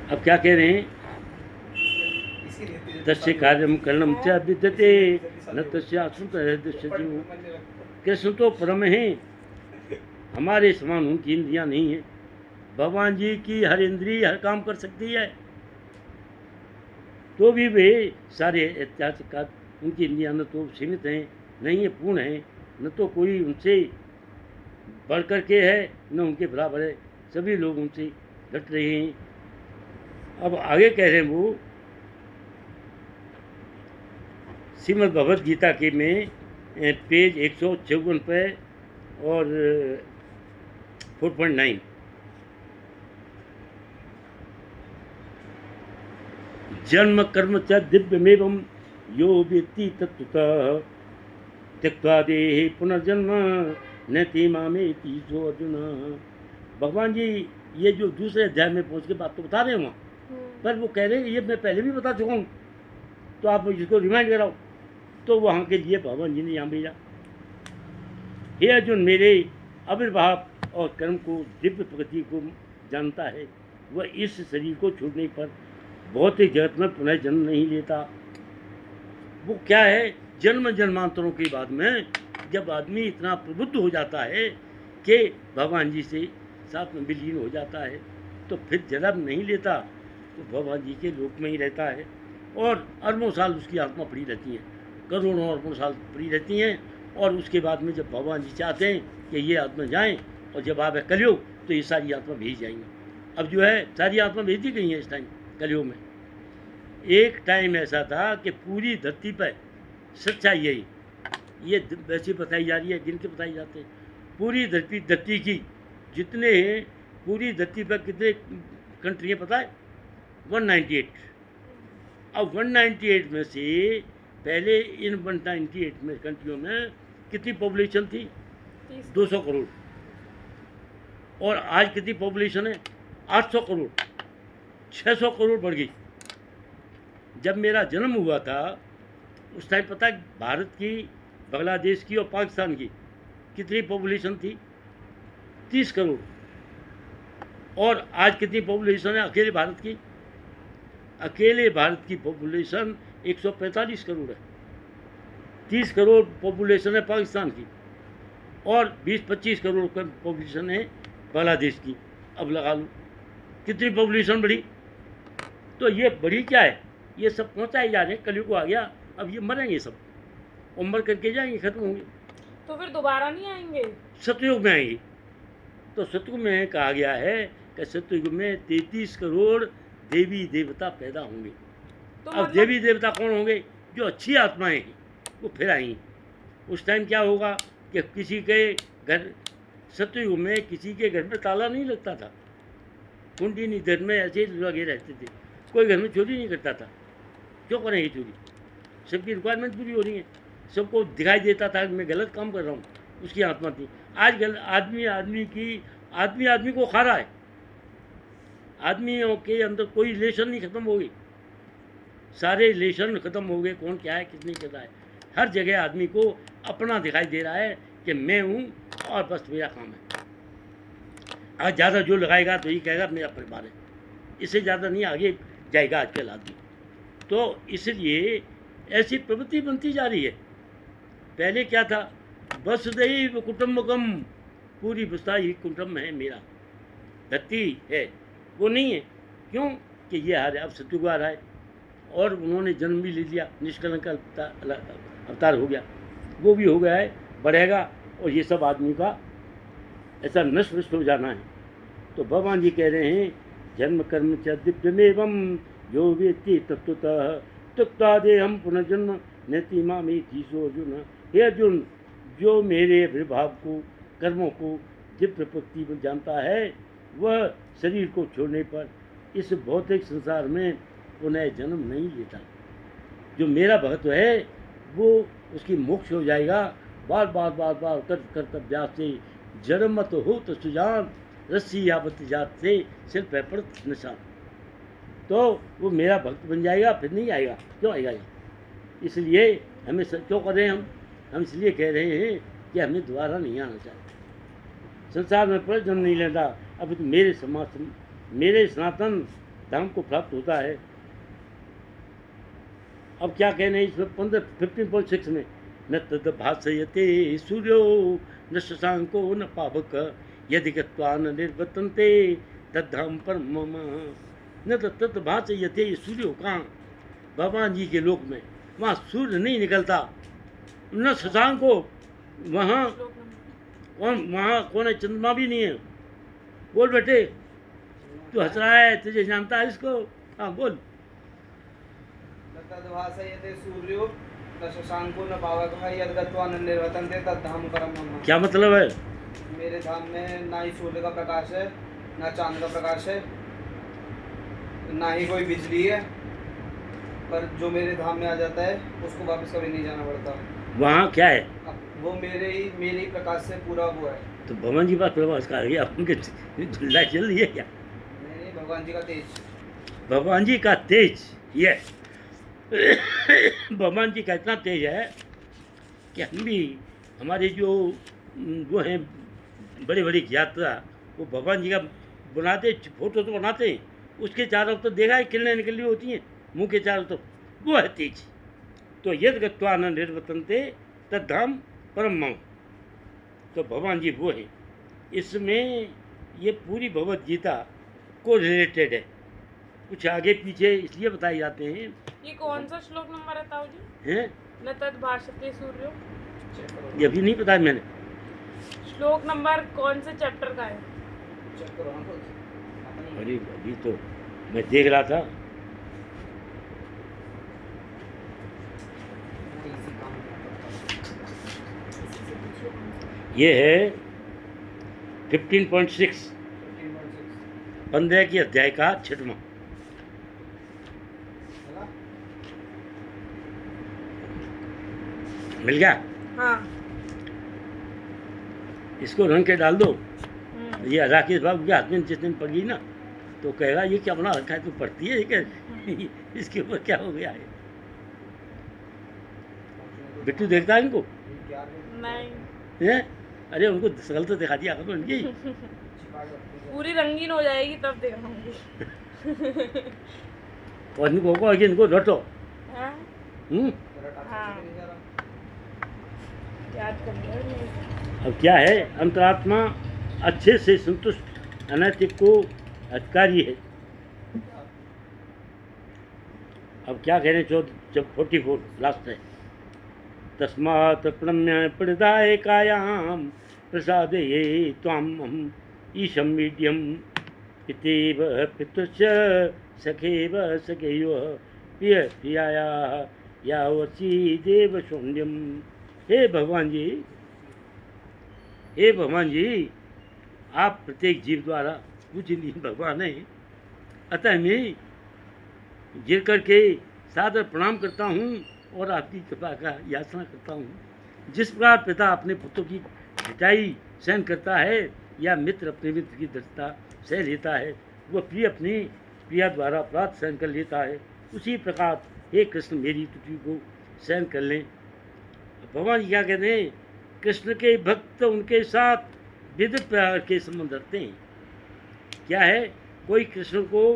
अब क्या कह रहे हैं, तस्य कार्यम करणम च विद्यते न तस्य अश्रुत। कृष्ण तो परम है, हमारे समान उनकी इंद्रियां नहीं है। भगवान जी की हर इंद्रिय हर काम कर सकती है, तो भी वे सारे ऐतिहासिक उनकी इंद्रियां न तो सीमित हैं, नहीं है पूर्ण हैं, न तो कोई उनसे बढ़ कर के है, न उनके बराबर है। सभी लोग उनसे घट रहे हैं। अब आगे कह रहे हैं वो श्रीमद् भगवद गीता के में पेज 154 पे और 4.9, जन्म कर्म च दिव्यमेवं यो वेत्ति तत्त्वतः त्यक्त्वा देहे पुनर्जन्म नैति मामेति सो अर्जुन। भगवान जी ये जो दूसरे अध्याय में पहुंच के बात तो बता रहे हैं वहाँ, पर वो कह रहे हैं ये मैं पहले भी बता चुका हूँ, तो आप इसको रिमाइंड कराओ। तो वहाँ के लिए भगवान जी ने यहाँ भेजा, हे अर्जुन मेरे आविर्भाव और कर्म को दिव्य प्रगति को जानता है, वह इस शरीर को छोड़ने पर भौतिक जगत में पुनः जन्म नहीं लेता। वो क्या है, जन्म जन्मांतरों के बाद में जब आदमी इतना प्रबुद्ध हो जाता है कि भगवान जी से साथ में विलीन हो जाता है, तो फिर जन्म नहीं लेता, तो भगवान जी के लोक में ही रहता है और अरबों साल उसकी आत्मा पड़ी रहती है, करोड़ों अरबों साल पड़ी रहती हैं। और उसके बाद में जब भगवान जी चाहते हैं कि ये आत्मा जाएं, और जब आवे कलयुग तो ये सारी आत्मा भेज जाएंगी। अब जो है सारी आत्मा भेज दी गई हैं इस टाइम कलयुग में। एक टाइम ऐसा था कि पूरी धरती पर सच्चाई यही, ये वैसे बताई जा रही है, गिन के बताई जाते हैं। पूरी धरती की जितने हैं, पूरी धरती पर कितने कंट्री हैं पता है? 198। अब 198 में से पहले इन 198 में कंट्रियों में कितनी पॉपुलेशन थी? 200 करोड़। और आज कितनी पॉपुलेशन है? 800 करोड़। 600 करोड़ बढ़ गई। जब मेरा जन्म हुआ था उस टाइम पता है भारत की, बांग्लादेश की और पाकिस्तान की कितनी पॉपुलेशन थी? 30 करोड़। और आज कितनी पॉपुलेशन है अकेले भारत की? अकेले भारत की पॉपुलेशन 145 करोड़ है। 30 करोड़ पॉपुलेशन है पाकिस्तान की और 20-25 करोड़ का पॉपुलेशन है बांग्लादेश की। अब लगा लो कितनी पॉपुलेशन बढ़ी। तो ये बढ़ी क्या है, ये सब पहुँचाए जा रहे हैं, कलयुग आ गया, अब ये मरेंगे सब, उम्र करके जाएंगे, खत्म होंगे, तो फिर दोबारा नहीं आएंगे, सतयुग में आएंगे। तो सतयुग में कहा गया है कि सतयुग में 33 करोड़ देवी देवता पैदा होंगे। तो अब देवी देवता कौन होंगे? जो अच्छी आत्माएं हैं वो फिर आएंगी। उस टाइम क्या होगा कि किसी के घर, सतयुग में किसी के घर में ताला नहीं लगता था, कुंडी नहीं, घर में ऐसे ही लगे रहते थे, कोई घर में चोरी नहीं करता था। क्यों करेंगे चोरी? सबकी रिक्वायरमेंट पूरी हो रही है, सबको दिखाई देता था कि मैं गलत काम कर रहा हूँ, उसकी आत्मा थी। आज आदमी को खा रहा है, आदमियों के अंदर कोई रिलेशन नहीं, खत्म हो गई, सारे रिलेशन खत्म हो गए। कौन क्या है, किसने क्या है, हर जगह आदमी को अपना दिखाई दे रहा है कि मैं हूँ और बस मेरा काम है। आज ज़्यादा जो लगाएगा तो ये कहेगा मेरा परिवार है, इससे ज़्यादा नहीं आगे जाएगा आजकल आदमी। तो इसलिए ऐसी प्रवृत्ति बनती जा रही है। पहले क्या था, वसुधैव कुटुम्बकम, पूरी बस्ता ही कुटुम्ब है मेरा, धरती है, वो नहीं है। क्यों कि ये आ रहा है, अब सतयुग आ रहा है और उन्होंने जन्म भी ले लिया, निष्कलंक अवतार हो गया, वो भी हो गया है, बढ़ेगा, और ये सब आदमी का ऐसा नष्ट भ्रष्ट हो जाना है। तो भगवान जी कह रहे हैं जन्म कर्म च दिव्यमेवं यो वेत्ति तत्त्वतः त्यक्त्वा देहं पुनर्जन्म नैति मामेति सो अर्जुन। हे अर्जुन, जो मेरे आविर्भाव को, कर्मों को दिव्य प्रकृति में जानता है, वह शरीर को छोड़ने पर इस भौतिक संसार में पुनः जन्म नहीं लेता। जो मेरा भक्त है वो उसकी मोक्ष हो जाएगा। बार बार बार बार कर अभ्यास से जड़ मत हो तो सुजान, रस्सी यावत जात से सिर पे पड़ निशान। तो वो मेरा भक्त बन जाएगा, फिर नहीं आएगा। क्यों आएगा यहाँ? इसलिए हमें क्यों करें हम इसलिए कह रहे हैं कि हमें दोबारा नहीं आना चाहिए। संसार में पर जन्म नहीं लेता। अब तो मेरे सनातन धर्म को प्राप्त होता है। अब क्या कहने इसमें 15.6 में, न तद भाषयते सूर्यो न शशांको न पावक यदि गत्वा न निर्वर्तन्ते तद्धाम परम मम। न तद भाषयते सूर्यो, कहाँ? भगवान जी के लोक में, वहाँ सूर्य नहीं निकलता, न शशांको, वहाँ कौन है? चंद्रमा भी नहीं है। बोल बेटे, तू हंस रहा है, तुझे जानता है इसको? हाँ बोल। सूर्यो न शशांको न पावकः यद् गत्वा न निर्वर्तन्ते तद्धाम परम मम। क्या मतलब है? मेरे धाम में ना ही सूर्य का प्रकाश है, ना चांद का प्रकाश है, ना ही कोई बिजली है, पर जो मेरे धाम में आ जाता है उसको वापस कभी नहीं जाना पड़ता। वहाँ क्या है? वो मेरे ही प्रकाश से पूरा वो है। तो भगवान जी का प्रकाश का गया, उनके लाइट जल रही है क्या? नहीं, भगवान जी का तेज। भगवान जी का तेज, ये भगवान जी का इतना तेज है कि हम भी, हमारे जो वो हैं बड़े बड़े यात्रा, वो भगवान जी का बनाते, फोटो तो बनाते हैं, उसके चारों तो देखा है किरणें निकली होती हैं मुंह के चारों तो, वो है तेज। तो यद गत्वा न निर्वर्तन्ते तद्धाम परम मम। तो भगवान जी वो हैं। इसमें ये पूरी भगवद गीता को रिलेटेड है, कुछ आगे पीछे इसलिए बताए जाते हैं। ये कौन सा श्लोक नंबर है ताऊ जी? हैं? न तद भाषते सूर्यो, ये अभी नहीं बताया मैंने। श्लोक नंबर कौन से चैप्टर का है? चेक करो हाँ, अरे अभी तो मैं देख रहा था। ये है 15.6, 15 की अध्याय का 6वां। मिल गया? हाँ। इसको रंग के डाल दो। ये राकेश बाबू के हाथ में जिस दिन पड़ी ना, तो कहेगा ये क्या बना रखा है, तू पढ़ती है क्या? इसके ऊपर क्या हो गया है? बिट्टू देखता है इनको? नहीं है? अरे उनको शकल तो दिखा दिया करो इनकी। पूरी रंगीन हो जाएगी तब दिखाऊंगी। और इनको कहो कि इनको रटो। हाँ? हाँ। याद कर लिया। अब क्या है? अंतरात्मा अच्छे से संतुष्ट अनैतिक को अधिकारी है। अब क्या कह रहे? 44 लास्ट है। तस्मात् प्रणम्य प्रदाय कायाम प्रसादे त्वाम ईशम मीड्यम पितेव पितुश्च सखेव सखेयो प्रिय प्रियाया यावसी देव शून्यम। हे भगवान जी, हे भगवान जी, आप प्रत्येक जीव द्वारा पूजनीय भगवान हैं। अतः मैं गिर करके सादर प्रणाम करता हूँ और आपकी कृपा का याचना करता हूँ। जिस प्रकार पिता अपने पुत्र की पिटाई सहन करता है या मित्र अपने मित्र की दृढ़ता सह लेता है, वह प्रिय अपनी प्रिया द्वारा अपराध सहन कर लेता है, उसी प्रकार हे कृष्ण मेरी त्रुटि को सहन कर लें। भगवान जी क्या कहते हैं? कृष्ण के भक्त उनके साथ विविध प्रकार के संबंध रखते हैं। क्या है? कोई कृष्ण को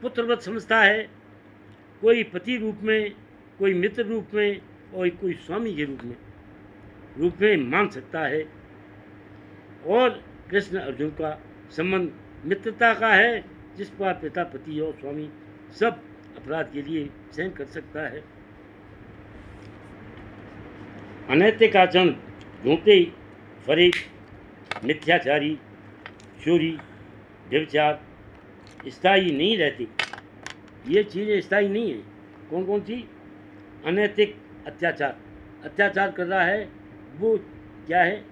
पुत्रवत समझता है, कोई पति रूप में, कोई मित्र रूप में, और कोई स्वामी के रूप में मान सकता है। और कृष्ण अर्जुन का संबंध मित्रता का है, जिस पर पिता पति और स्वामी सब अपराध के लिए सहन कर सकता है। अनैतिक आचरण, झूठे फरेब, मिथ्याचारी, चोरी, व्यभिचार स्थायी नहीं रहती। ये चीज़ें स्थायी नहीं है। कौन कौन सी? अनैतिक अत्याचार, अत्याचार कर रहा है वो क्या है?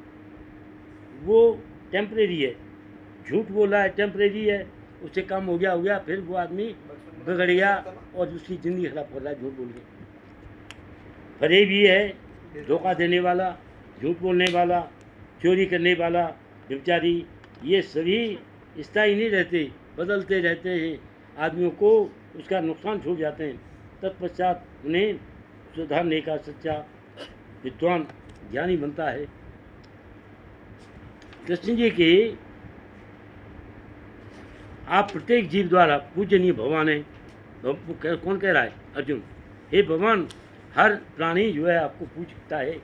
वो टेम्परेरी है। झूठ बोला है टेम्परेरी है, उससे काम हो गया, फिर वो आदमी बिगड़ गया और उसकी ज़िंदगी खराब कर रहा है झूठ बोल के। फरेबी है, धोखा देने वाला, झूठ बोलने वाला, चोरी करने वाला, व्यभिचारी, ये सभी स्थायी नहीं रहते, बदलते रहते हैं। आदमियों को उसका नुकसान छूट जाते हैं। तत्पश्चात उन्हें सुधारने का सच्चा विद्वान ज्ञानी बनता है। कृष्ण जी के आप प्रत्येक जीव द्वारा पूजनीय भगवान है। कौन कह रहा है? अर्जुन। हे भगवान, हर प्राणी जो है आपको पूजता है,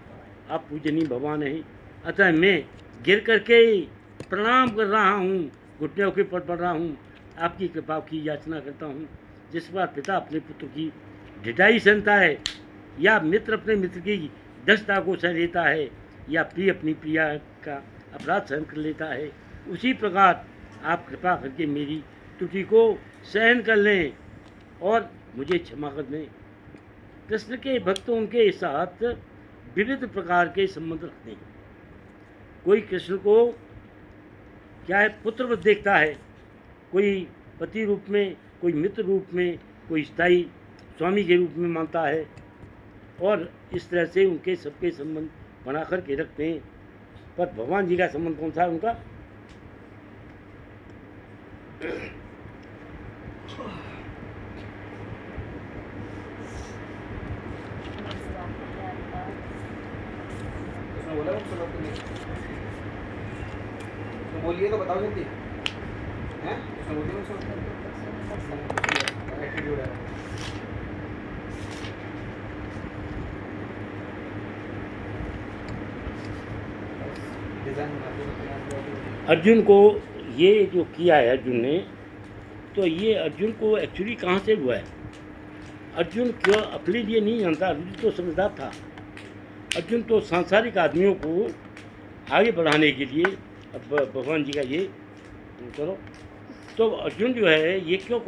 आप पूजनीय भगवान हैं। अतः मैं गिर करके प्रणाम कर रहा हूँ, घुटनों के पर पड़ रहा हूँ, आपकी कृपा की याचना करता हूँ। जिस बार पिता अपने पुत्र की ढिठाई सहता है, या मित्र अपने मित्र की दृष्टता को सह लेता है, या प्रिय अपनी प्रिया का अपराध सहन कर लेता है, उसी प्रकार आप कृपा करके मेरी त्रुटि को सहन कर लें और मुझे क्षमा कर दें। कृष्ण के भक्त उनके साथ विविध प्रकार के संबंध रखते हैं। कोई कृष्ण को क्या है, पुत्रवत देखता है, कोई पति रूप में, कोई मित्र रूप में, कोई स्थायी स्वामी के रूप में मानता है, और इस तरह से उनके सबके संबंध बना कर के रखते हैं। पर भगवान जी का संबंध कौन सा है उनका? बोला बोलिए तो बताओ जल्दी। हैं? बोलिए एटीट्यूड है। अर्जुन को ये जो किया है अर्जुन ने, तो ये अर्जुन को एक्चुअली कहाँ से हुआ है? अर्जुन क्यों अपने लिए नहीं जानता, अर्जुन तो समझदार था। अर्जुन तो सांसारिक आदमियों को आगे बढ़ाने के लिए अब भगवान जी का ये करो, तो अर्जुन जो है ये क्यों